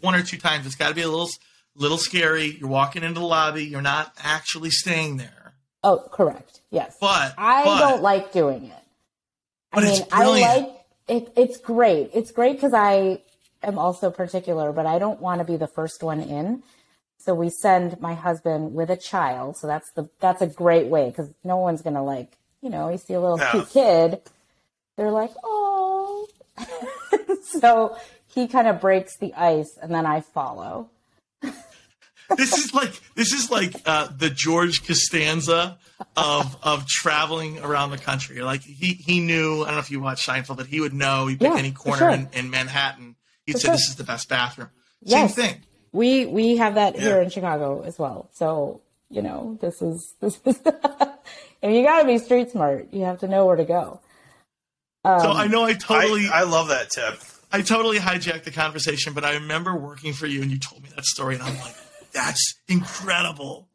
one or two times it's got to be a little scary. You're walking into the lobby. You're not actually staying there. Oh, correct. Yes. But I don't like doing it. I like it. It's great. It's great because I am also particular, but I don't want to be the first one in. So we send my husband with a child. So that's a great way, because no one's going to you see a little cute kid. They're like, oh. So he kind of breaks the ice, and then I follow. This is like the George Costanza of traveling around the country. Like he knew. I don't know if you watched Seinfeld, but he would know. He'd pick any corner in Manhattan. He'd say, "This is the best bathroom." Yes. Same thing. We have that here in Chicago as well. So this is and you got to be street smart. You have to know where to go. So I know I love that tip. I totally hijacked the conversation, but I remember working for you and you told me that story, and I'm like, that's incredible.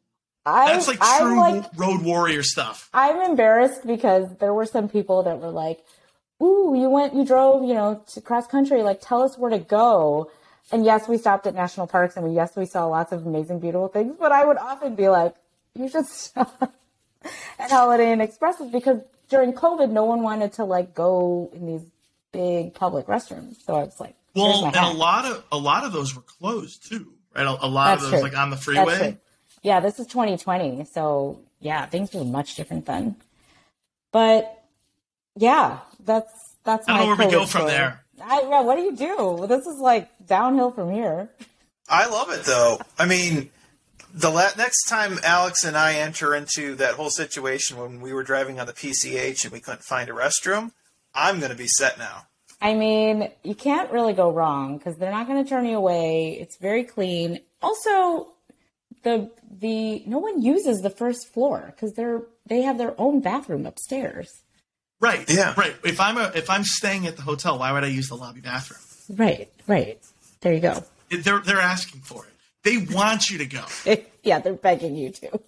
That's like true road warrior stuff. I'm embarrassed because there were some people that were like, ooh, you drove, to cross country. Like, tell us where to go. And yes, we stopped at national parks, and yes, we saw lots of amazing, beautiful things. But I would often be like, you should stop at Holiday Inn Expresses, because during COVID, no one wanted to go in these big public restrooms. So I was like, well, and a lot of those were closed too, right? A lot of those on the freeway. Yeah, this is 2020, so yeah, things were much different then. But yeah, that's I don't know where we go from there. What do you do? This is downhill from here. I love it, though. I mean, next time Alex and I enter into that whole situation when we were driving on the PCH and we couldn't find a restroom, I'm going to be set now. I mean, you can't really go wrong because they're not going to turn you away. It's very clean. Also, no one uses the first floor because they have their own bathroom upstairs. Right. Yeah. Right. If I'm staying at the hotel, why would I use the lobby bathroom? Right. There you go. They're asking for it. They want you to go. Yeah, they're begging you to.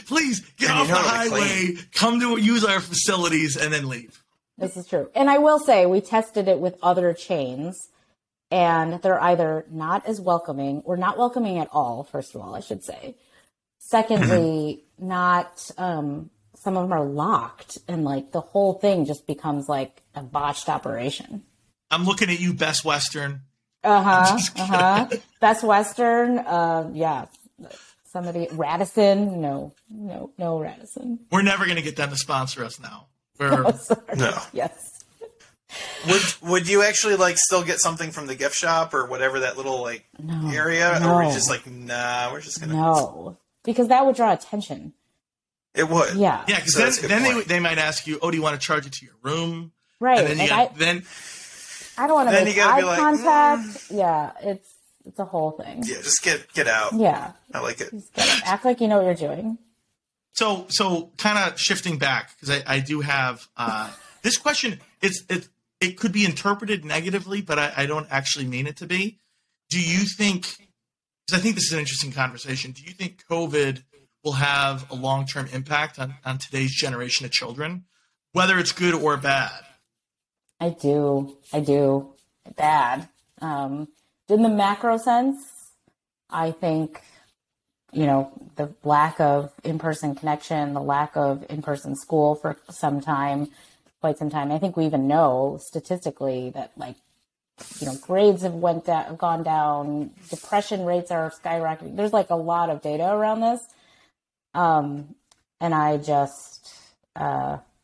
Please get off the highway, come to use our facilities, and then leave. This is true. And I will say, we tested it with other chains, and they're either not as welcoming or not welcoming at all, first of all, I should say. Secondly, not... some of them are locked, and the whole thing just becomes a botched operation. I'm looking at you, Best Western. Best Western. Yeah. Somebody, Radisson. No, Radisson. We're never going to get them to sponsor us now. No. Yes. Would you actually still get something from the gift shop or whatever, that little area? No. Or are we just nah, we're just going to... No, because that would draw attention. It would. Yeah. Yeah, because then they might ask you, do you want to charge it to your room? Right. And then I don't want to make eye contact. Yeah, it's a whole thing. Yeah, just get out. Yeah. I like it. Just act like you know what you're doing. So kind of shifting back, because I do have this question. It could be interpreted negatively, but I don't actually mean it to be. Do you think, because I think this is an interesting conversation, do you think COVID will have a long-term impact on today's generation of children, whether it's good or bad? I do. Bad. In the macro sense, I think, the lack of in-person connection, the lack of in-person school for quite some time. I think we even know statistically that grades have gone down, depression rates are skyrocketing. There's a lot of data around this. And I just, we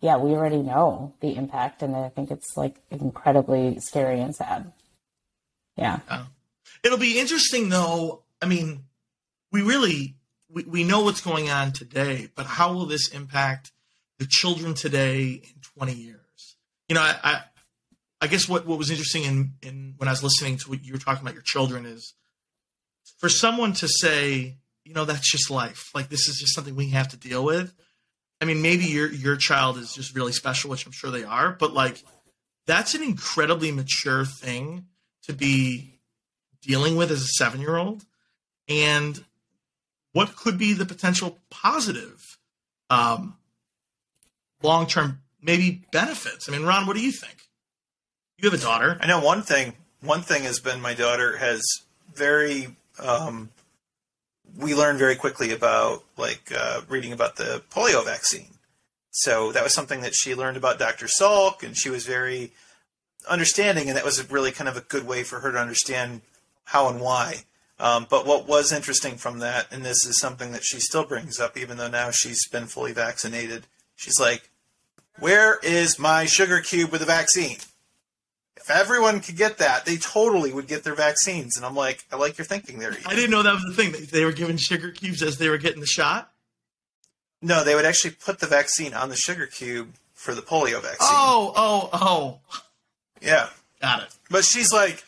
already know the impact, and I think it's incredibly scary and sad. Yeah. It'll be interesting though. I mean, we know what's going on today, but how will this impact the children today in 20 years? I guess what was interesting in when I was listening to what you were talking about your children is for someone to say, that's just life. This is just something we have to deal with. I mean, maybe your child is just really special, which I'm sure they are, but that's an incredibly mature thing to be dealing with as a 7-year-old. And what could be the potential positive long-term maybe benefits? I mean, Ron, what do you think? You have a daughter. I know one thing has been my daughter has we learned very quickly about reading about the polio vaccine. So that was something that she learned about Dr. Salk, and she was very understanding, and that was really kind of a good way for her to understand how and why. But what was interesting from that, and this is something that she still brings up, even though now she's been fully vaccinated, she's like, where is my sugar cube with the vaccine? If everyone could get that, they totally would get their vaccines. And I'm like, I like your thinking there, Ethan. I didn't know that was the thing. They were giving sugar cubes as they were getting the shot? No, they would actually put the vaccine on the sugar cube for the polio vaccine. Oh. Yeah. Got it. But she's like,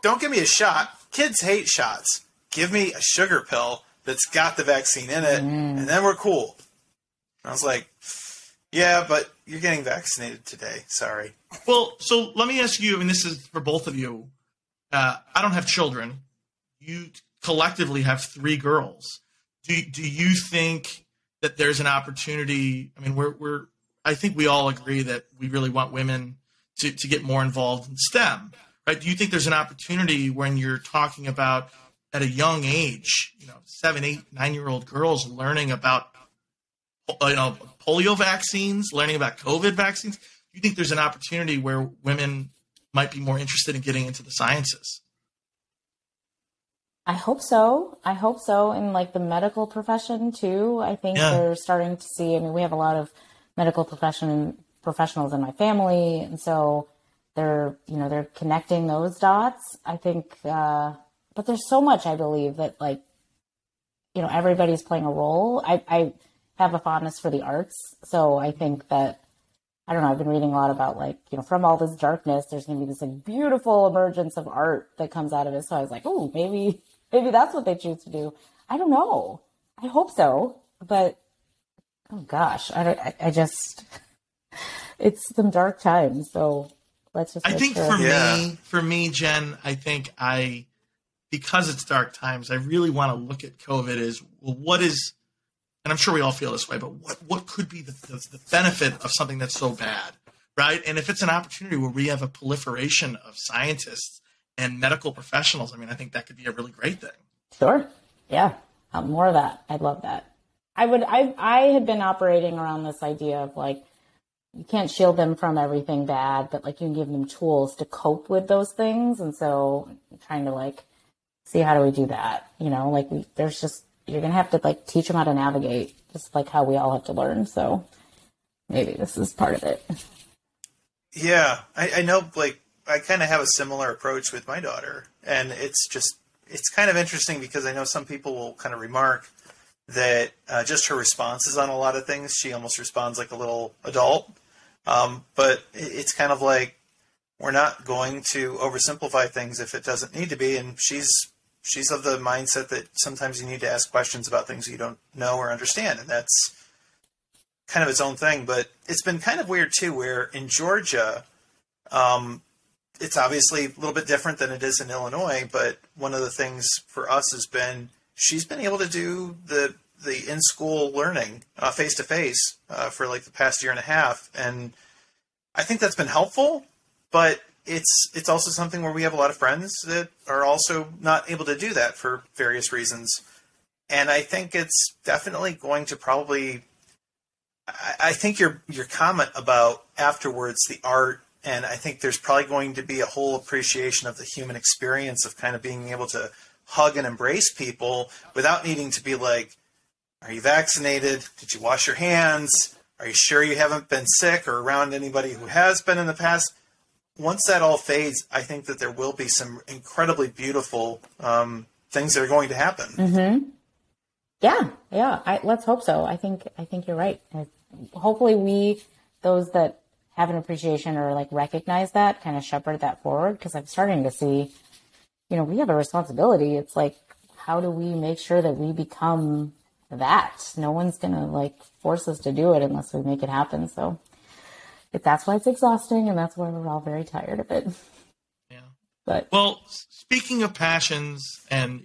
don't give me a shot. Kids hate shots. Give me a sugar pill that's got the vaccine in it, and then we're cool. And I was like, yeah, but you're getting vaccinated today. Sorry. Well, so let me ask you, and this is for both of you. I don't have children. You collectively have 3 girls. Do you think that there's an opportunity? I mean, I think we all agree that we really want women to get more involved in STEM, right? Do you think there's an opportunity when you're talking about at a young age, 7, 8, 9-year-old girls learning about polio vaccines, learning about COVID vaccines? Do you think there's an opportunity where women might be more interested in getting into the sciences? I hope so. In the medical profession too. I think they're starting to see, we have a lot of medical professionals in my family. And so they're connecting those dots. I think, but there's so much, I believe, that everybody's playing a role. I have a fondness for the arts. So I think that, I don't know, I've been reading a lot about from all this darkness, there's going to be this beautiful emergence of art that comes out of it. So I was like, oh, maybe that's what they choose to do. I don't know. I hope so. But, oh gosh, I just, it's some dark times. So let's just, I think for me, Jen, I think because it's dark times, I really want to look at COVID as, well, what is, and I'm sure we all feel this way, but what could be the benefit of something that's so bad, right? And if it's an opportunity where we have a proliferation of scientists and medical professionals, I think that could be a really great thing. Sure. Yeah. More of that. I'd love that. I had been operating around this idea of you can't shield them from everything bad, but you can give them tools to cope with those things. And so I'm trying to see how do we do that? There's just, you're going to have to teach them how to navigate, just how we all have to learn. So maybe this is part of it. Yeah. I know, I kind of have a similar approach with my daughter, and it's kind of interesting because I know some people will kind of remark that just her responses on a lot of things, she almost responds like a little adult. But it's kind of we're not going to oversimplify things if it doesn't need to be. And she's of the mindset that sometimes you need to ask questions about things you don't know or understand. And that's kind of its own thing. But it's been kind of weird, too, where in Georgia, it's obviously a little bit different than it is in Illinois. But one of the things for us has been she's been able to do the in-school learning face-to-face for like the past year and a half. And I think that's been helpful, but it's also something where we have a lot of friends that are also not able to do that for various reasons. And I think it's definitely going to probably, I think your comment about afterwards, the art, and I think there's probably going to be a whole appreciation of the human experience of kind of being able to hug and embrace people without needing to be like, are you vaccinated? Did you wash your hands? Are you sure you haven't been sick or around anybody who has been in the past? Once that all fades, I think that there will be some incredibly beautiful things that are going to happen. Mm-hmm. Yeah. Let's hope so. I think you're right. Hopefully those that have an appreciation or like recognize that, kind of shepherd that forward, because I'm starting to see, we have a responsibility. It's like, how do we make sure that we become that? No one's going to like force us to do it unless we make it happen. So that's why it's exhausting, and that's why we're all very tired of it. Yeah. But well, speaking of passions and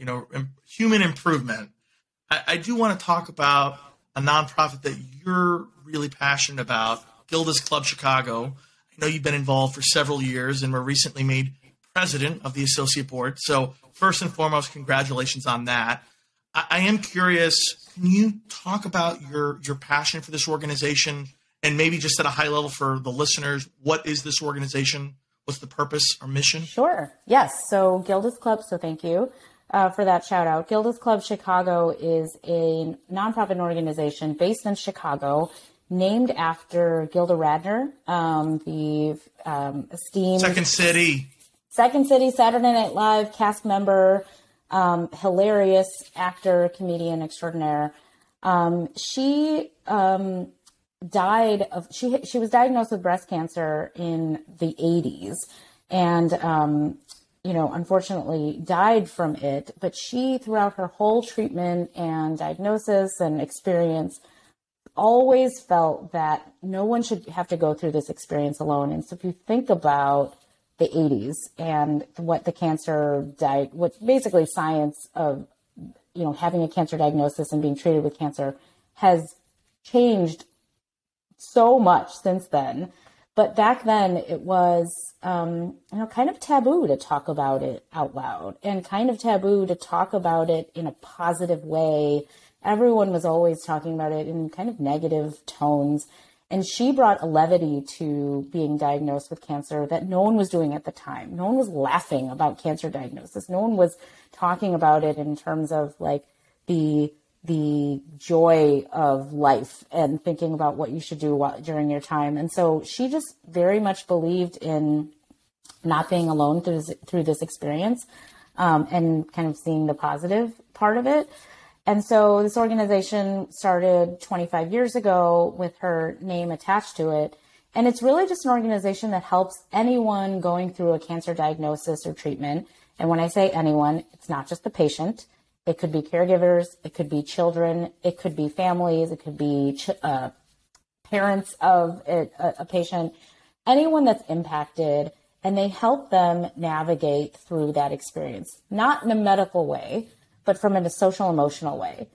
human improvement, I do want to talk about a nonprofit that you're really passionate about, Gilda's Club Chicago. I know you've been involved for several years and were recently made president of the associate board. So first and foremost, congratulations on that. I am curious, can you talk about your passion for this organization, and maybe just at a high level for the listeners, what is this organization? What's the purpose or mission? Sure. Yes. So Gilda's Club, so thank you for that shout out. Gilda's Club Chicago is a nonprofit organization based in Chicago, named after Gilda Radner, the esteemed Second City Saturday Night Live cast member, hilarious actor, comedian extraordinaire. She was diagnosed with breast cancer in the 80s and, unfortunately died from it. But she, throughout her whole treatment and diagnosis and experience, always felt that no one should have to go through this experience alone. And so if you think about the 80s and what the cancer what basically science of, having a cancer diagnosis and being treated with cancer has changed so much since then. But back then it was, kind of taboo to talk about it out loud, and kind of taboo to talk about it in a positive way. Everyone was always talking about it in kind of negative tones. And she brought a levity to being diagnosed with cancer that no one was doing at the time. No one was laughing about cancer diagnosis. No one was talking about it in terms of like the joy of life and thinking about what you should do during your time. And so she just very much believed in not being alone through this experience, and kind of seeing the positive part of it. And so this organization started 25 years ago with her name attached to it. And it's really just an organization that helps anyone going through a cancer diagnosis or treatment. And when I say anyone, it's not just the patient. It could be caregivers. It could be children. It could be families. It could be parents of a patient, anyone that's impacted. And they help them navigate through that experience, not in a medical way, but from a social emotional way.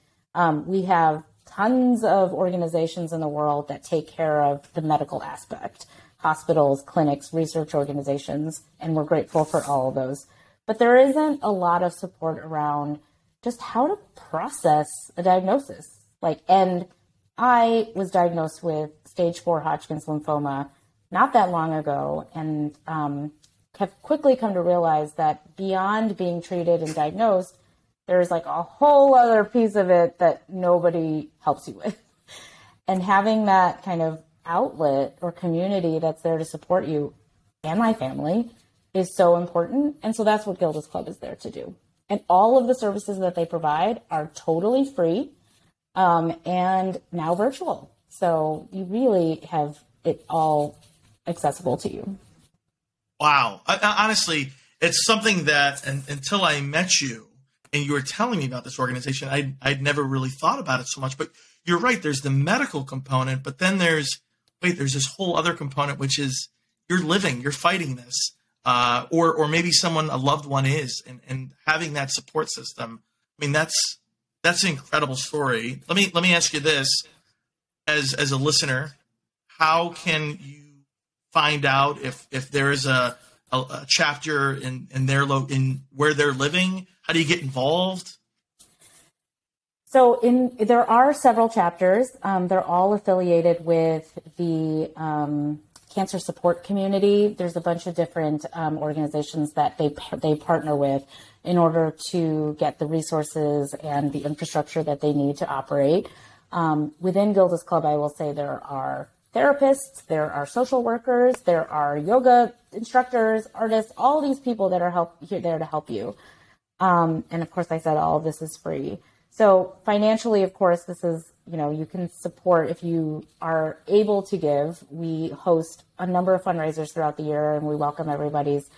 We have tons of organizations in the world that take care of the medical aspect, hospitals, clinics, research organizations, and we're grateful for all of those. But there isn't a lot of support around just how to process a diagnosis. And I was diagnosed with stage 4 Hodgkin's lymphoma not that long ago, and have quickly come to realize that beyond being treated and diagnosed, there's like a whole other piece of it that nobody helps you with. And having that kind of outlet or community that's there to support you and my family is so important. And so that's what Gilda's Club is there to do. And all of the services that they provide are totally free, and now virtual. So you really have it all accessible to you. Wow. Honestly, it's something that until I met you, and you were telling me about this organization, I'd never really thought about it so much. But you're right. There's the medical component, but then there's this whole other component, which is you're living, you're fighting this, or maybe a loved one is, and having that support system. I mean, that's an incredible story. Let me ask you this, as a listener, how can you find out if there is a chapter in where they're living? How do you get involved? So there are several chapters. They're all affiliated with the cancer support community. There's a bunch of different organizations that they partner with in order to get the resources and the infrastructure that they need to operate. Within Gilda's Club, I will say there are therapists, there are social workers, there are yoga instructors, artists, all these people that are there to help you. And of course, I said all of this is free. So financially, of course, this is, you can support if you are able to give. We host a number of fundraisers throughout the year, and we welcome everybody's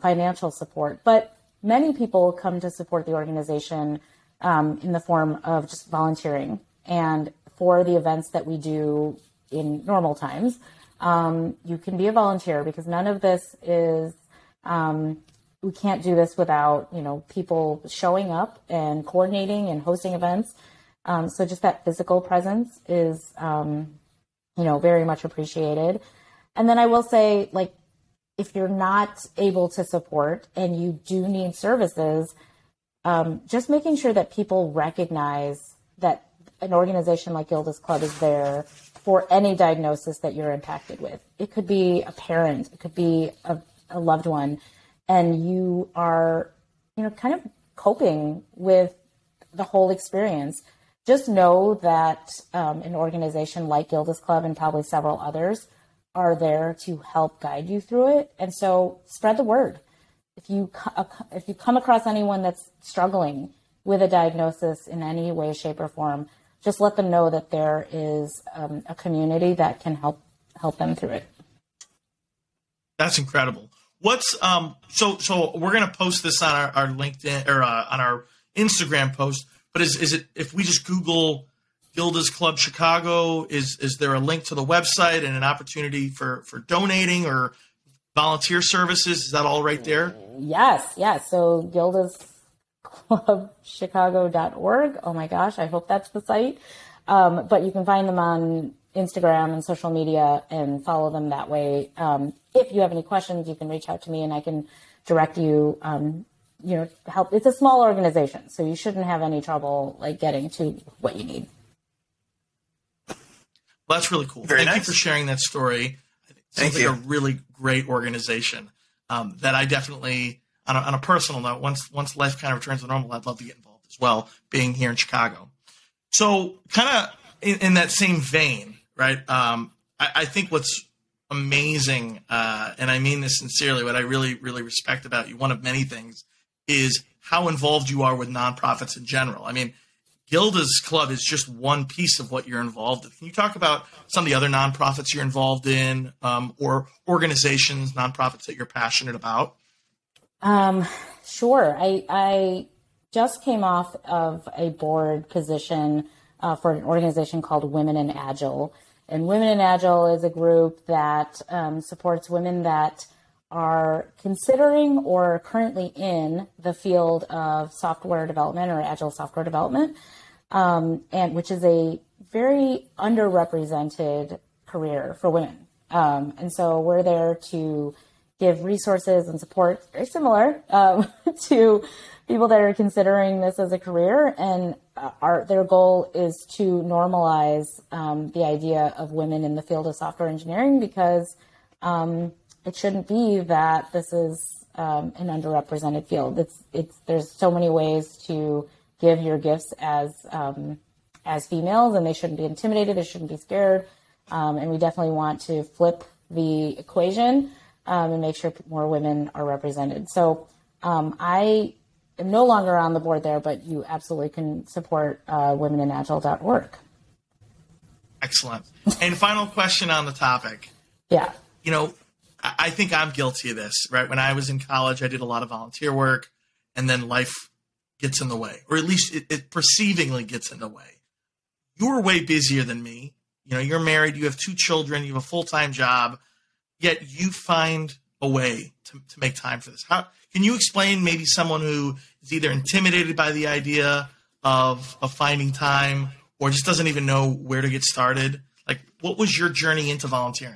financial support. But many people come to support the organization in the form of just volunteering. And for the events that we do in normal times, you can be a volunteer, because none of this is... we can't do this without, people showing up and coordinating and hosting events. So just that physical presence is, very much appreciated. And then I will say, if you're not able to support and you do need services, just making sure that people recognize that an organization like Gilda's Club is there for any diagnosis that you're impacted with. It could be a parent, it could be a loved one, and you are, kind of coping with the whole experience. Just know that an organization like Gilda's Club and probably several others are there to help guide you through it. And so spread the word. If you come across anyone that's struggling with a diagnosis in any way, shape, or form, just let them know that there is a community that can help them through it. That's incredible. What's so we're gonna post this on our LinkedIn or on our Instagram post. But is it, if we just Google Gilda's Club Chicago, is there a link to the website and an opportunity for donating or volunteer services? Is that all right there? Yes. So Gilda's Club Chicago.org. Oh my gosh, I hope that's the site. But you can find them on Instagram and social media and follow them that way. If you have any questions, you can reach out to me and I can direct you, help. It's a small organization, so you shouldn't have any trouble getting to what you need. Well, that's really cool. Very Thank nice. you for sharing that story. It seems like a really great organization that I definitely, on a personal note, once life kind of returns to normal, I'd love to get involved as well, being here in Chicago. So kind of in that same vein, right? I think what's amazing, and I mean this sincerely, what I really, really respect about you, one of many things, is how involved you are with nonprofits in general. I mean, Gilda's Club is just one piece of what you're involved in. Can you talk about some of the other nonprofits you're involved in, or organizations, nonprofits that you're passionate about? Sure. I just came off of a board position for an organization called Women in Agile. And Women in Agile is a group that supports women that are considering or currently in the field of software development or agile software development, and which is a very underrepresented career for women. And so we're there to give resources and support very similar to people that are considering this as a career. And their goal is to normalize the idea of women in the field of software engineering, because it shouldn't be that this is an underrepresented field. There's so many ways to give your gifts as females, and they shouldn't be intimidated. They shouldn't be scared. And we definitely want to flip the equation and make sure more women are represented. So I am no longer on the board there, but you absolutely can support womeninagile.org. Excellent. And final question on the topic. Yeah. I think I'm guilty of this, right? When I was in college, I did a lot of volunteer work, and then life gets in the way, or at least it perceivingly gets in the way. you're way busier than me. You know, you're married, you have 2 children, you have a full-time job, yet you find a way to make time for this. How can you explain maybe someone who is either intimidated by the idea of finding time or just doesn't even know where to get started? Like, what was your journey into volunteering?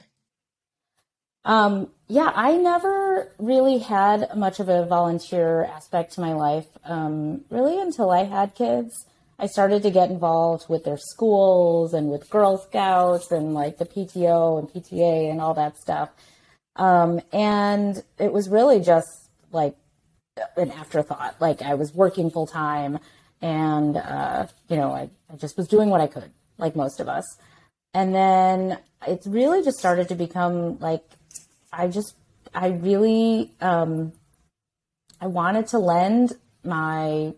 Yeah, I never really had much of a volunteer aspect to my life, really until I had kids. I started to get involved with their schools and with Girl Scouts and like the PTO and PTA and all that stuff. And it was really just like an afterthought. Like I was working full time and, I just was doing what I could, like most of us. And then it really just started to become like, I wanted to lend my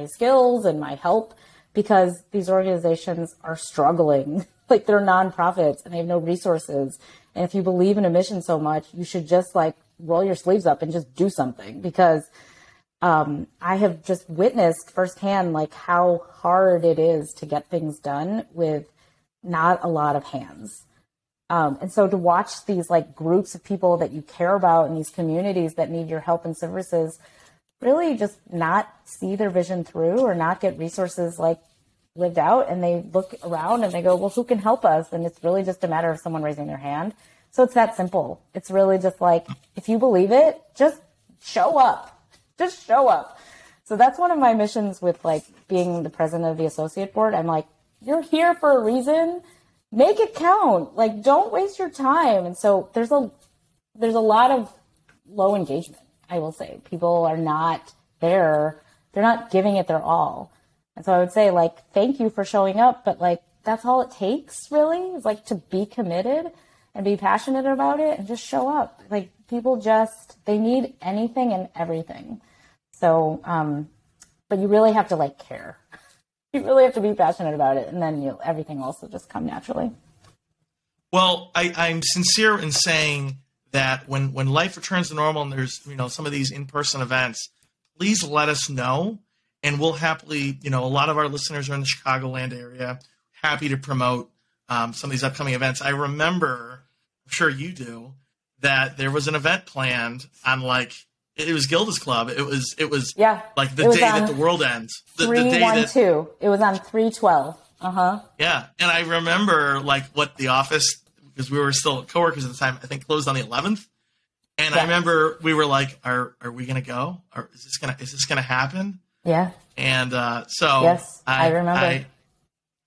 skills and my help because these organizations are struggling. Like they're nonprofits and they have no resources. And if you believe in a mission so much, you should just like roll your sleeves up and just do something because I have just witnessed firsthand like how hard it is to get things done with not a lot of hands. And so to watch these like groups of people that you care about in these communities that need your help and services really just not see their vision through or not get resources like lived out. And they look around and they go, well, who can help us? And it's really just a matter of someone raising their hand. So it's that simple. It's really just like, if you believe it, just show up. Just show up. So that's one of my missions with like being the president of the associate board. I'm like, you're here for a reason. Make it count. Like, don't waste your time. And so there's a lot of low engagement, I will say. People are not there. They're not giving it their all. And so I would say, like, thank you for showing up. But, like, that's all it takes, really, is, like, to be committed and be passionate about it and just show up. Like, people they need anything and everything. So, but you really have to, like, care. You really have to be passionate about it, and then everything else will just come naturally. Well, I'm sincere in saying that when life returns to normal and there's some of these in-person events, please let us know, and we'll happily, a lot of our listeners are in the Chicagoland area, happy to promote some of these upcoming events. I remember, I'm sure you do, that there was an event planned on it was Gilda's club. It was like the day that the world ends. The day that it was on 3/12. Yeah, and I remember what the office, because we were still coworkers at the time, I think closed on the 11th. And I remember we were like, "Are we gonna go? Or is this gonna happen?" Yeah. And yes, I remember.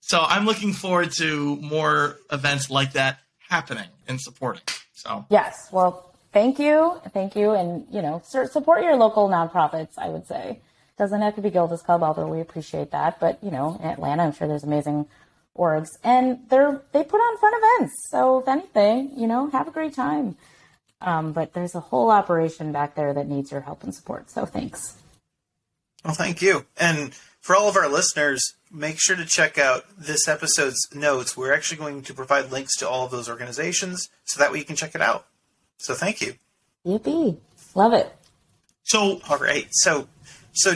So I'm looking forward to more events like that happening and supporting. So yes, well. Thank you. And, support your local nonprofits, I would say. Doesn't have to be Gilda's Club, although we appreciate that. But, in Atlanta, I'm sure there's amazing orgs. And they put on fun events. So if anything, have a great time. But there's a whole operation back there that needs your help and support. So thanks. Well, thank you. And for all of our listeners, make sure to check out this episode's notes. We're actually going to provide links to all of those organizations so that way you can check it out. So thank you. Yippee. Love it. So, all right. So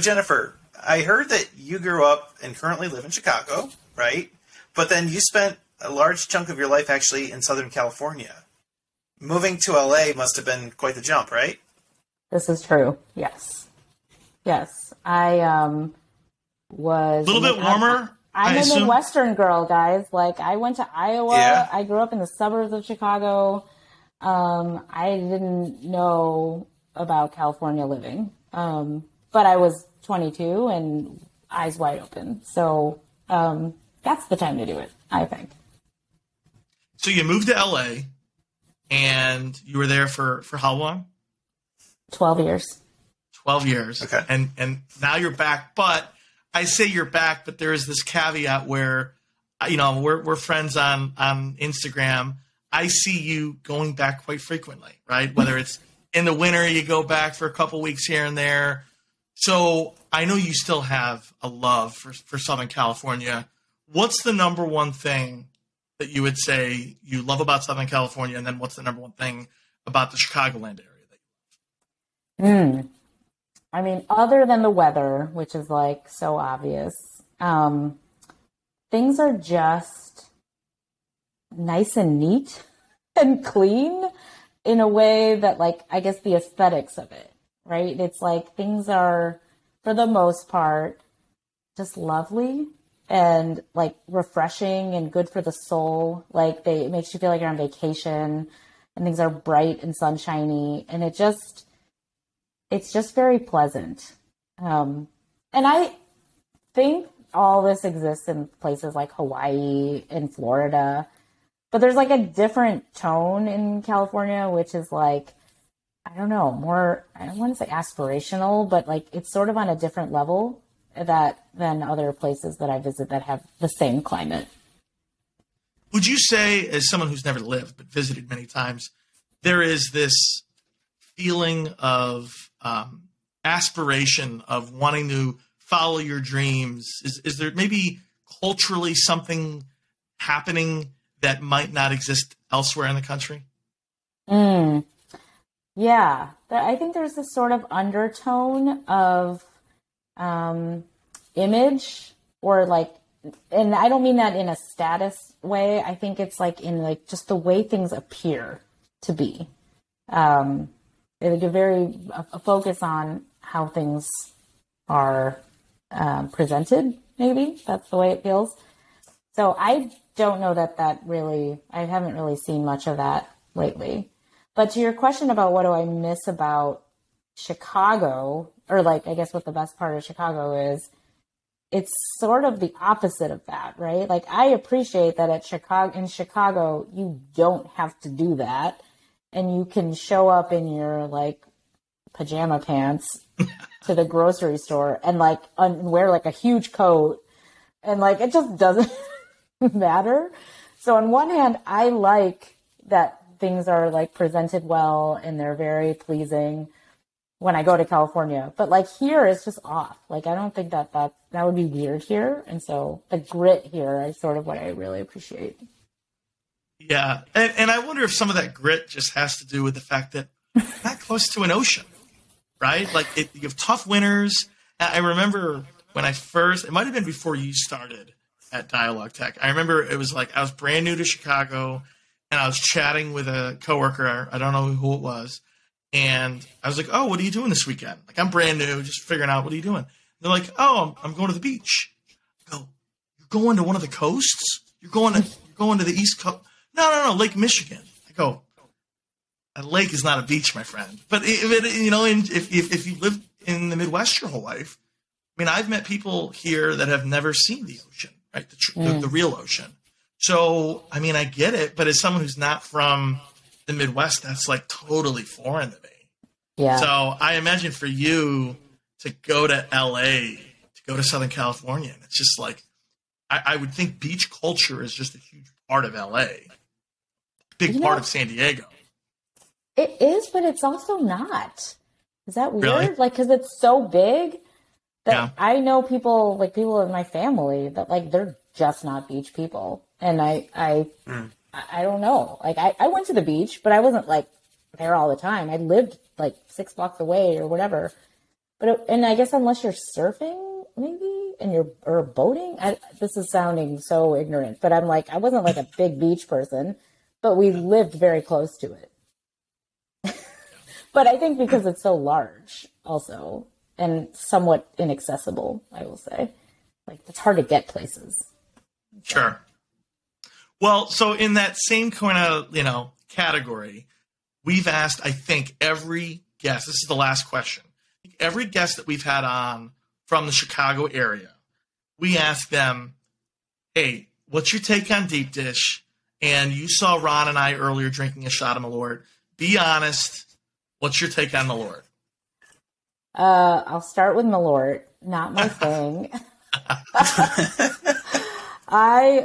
Jennifer, I heard that you grew up and currently live in Chicago, right? But then you spent a large chunk of your life actually in Southern California. Moving to LA must have been quite the jump, right? This is true. Yes. I was a little bit warmer. I'm a Midwestern girl, guys. Like I went to Iowa. Yeah. I grew up in the suburbs of Chicago. I didn't know about California living, but I was 22 and eyes wide open. So that's the time to do it, I think. So you moved to LA, and you were there for how long? 12 years. 12 years. Okay. And now you're back, but I say you're back, but there is this caveat where, we're friends on Instagram. I see you going back quite frequently, right? Whether it's in the winter, you go back for a couple weeks here and there. So I know you still have a love for Southern California. What's the number one thing that you would say you love about Southern California? And then what's the number one thing about the Chicagoland area that you love? I mean, other than the weather, which is so obvious, things are just nice and neat and clean in a way that, like, I guess the aesthetics of it, right? It's like things are, for the most part, just lovely and like refreshing and good for the soul. Like it makes you feel like you're on vacation, and things are bright and sunshiny, and it's just very pleasant. And I think all this exists in places like Hawaii and Florida, but there's like a different tone in California, which is like, I don't know, more, I don't want to say aspirational, but like it's sort of on a different level than other places that I visit that have the same climate. Would you say, as someone who's never lived but visited many times, there is this feeling of aspiration, of wanting to follow your dreams? Is there maybe culturally something happening that might not exist elsewhere in the country? Yeah, I think there's this sort of undertone of image, or like, and I don't mean that in a status way. I think it's like in like just the way things appear to be. Like a focus on how things are presented. Maybe that's the way it feels. So I don't know that really, I haven't really seen much of that lately. But to your question about what do I miss about Chicago, or like, I guess what the best part of Chicago is, it's sort of the opposite of that, right? Like, I appreciate that in Chicago, you don't have to do that. And you can show up in your like pajama pants to the grocery store and like wear like a huge coat, and like, it just doesn't matter. So on one hand, I like that things are like presented well and they're very pleasing when I go to California, but like here it's just off. Like, I don't think that would be weird here. And so the grit here is sort of what I really appreciate. Yeah. And I wonder if some of that grit just has to do with the fact that we're not close to an ocean, right? Like you have tough winters. I remember when it might've been before you started at Dialogue Tech. I remember it was like, I was brand new to Chicago and I was chatting with a coworker. I don't know who it was. And I was like, oh, what are you doing this weekend? Like, I'm brand new, just figuring out, what are you doing? They're like, oh, I'm going to the beach. I go, you're going to one of the coasts? You're going to the East Coast? No, Lake Michigan. I go, a lake is not a beach, my friend. But if you live in the Midwest your whole life, I mean, I've met people here that have never seen the ocean, right? The real ocean. So, I mean, I get it, but as someone who's not from the Midwest, that's like totally foreign to me. Yeah. So I imagine for you to go to LA, to go to Southern California, and it's just like, I would think beach culture is just a huge part of LA. Big part of San Diego. It is, but it's also not. Is that weird? Really? Like, because it's so big that I know people in my family that like, they're just not beach people. And I don't know. Like, I went to the beach, but I wasn't like there all the time. I lived like 6 blocks away or whatever. And I guess unless you're surfing maybe or boating, this is sounding so ignorant, but I'm like, I wasn't like a big beach person, but we lived very close to it. But I think because it's so large also, and somewhat inaccessible, I will say, like, it's hard to get places. Sure. Well, so in that same kind of, category, we've asked, I think, every guest, this is the last question, every guest that we've had on from the Chicago area, we asked them, hey, what's your take on deep dish? And you saw Ron and I earlier drinking a shot of Malort. Be honest. What's your take on Malort? I'll start with Malort. Not my thing. I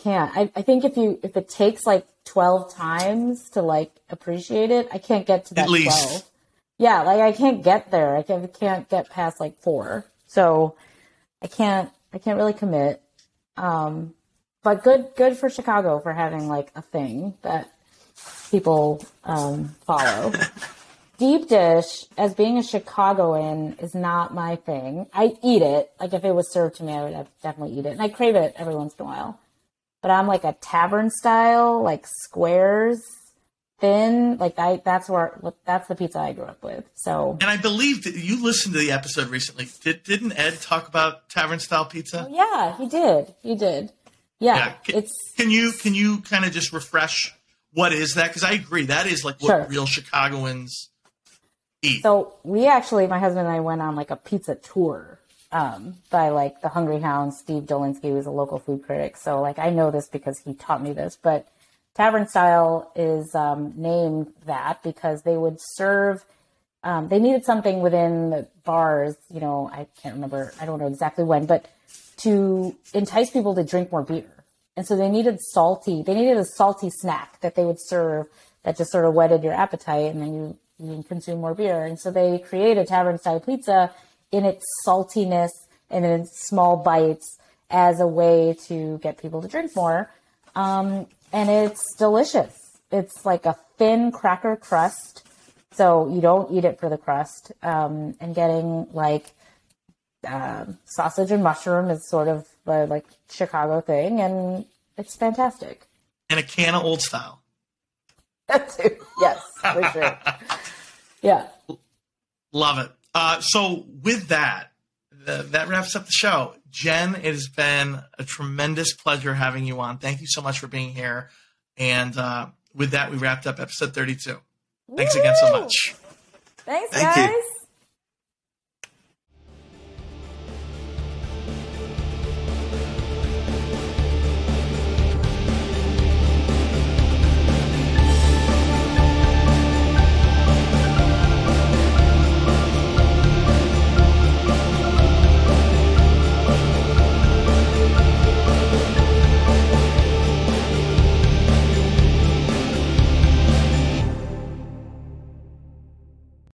can't. I think if it takes like 12 times to like appreciate it, I can't get to that 12. Yeah, like I can't get there. I can't get past like 4. So I can't really commit. But good for Chicago for having like a thing that people follow. deep dish, as being a Chicagoan, is not my thing. I eat it. Like, if it was served to me, I would definitely eat it. And I crave it every once in a while. But I'm like a tavern style, like squares, thin. Like, that's the pizza I grew up with. So. And I believe that you listened to the episode recently. Didn't Ed talk about tavern style pizza? Oh, yeah, he did. Yeah. Can you kind of just refresh what is that? Because I agree, that is like what real Chicagoans eat. So we actually, my husband and I went on like a pizza tour by like the Hungry Hound, Steve Dolinsky, who's a local food critic. So like I know this because he taught me this. But tavern style is named that because they would serve. They needed something within the bars. You know, I can't remember. I don't know exactly when, but to entice people to drink more beer. And so they needed a salty snack that they would serve that just sort of whetted your appetite, and then you can consume more beer. And so they created tavern style pizza in its saltiness and in its small bites as a way to get people to drink more. And it's delicious. It's like a thin cracker crust. So you don't eat it for the crust. And getting like sausage and mushroom is sort of the like Chicago thing, and it's fantastic. And a can of Old Style. That too. Yes, for sure. Yeah. Love it. So with that, that wraps up the show. Jen, it has been a tremendous pleasure having you on. Thank you so much for being here. And with that, we wrapped up episode 32. Thanks again so much. Thanks, guys.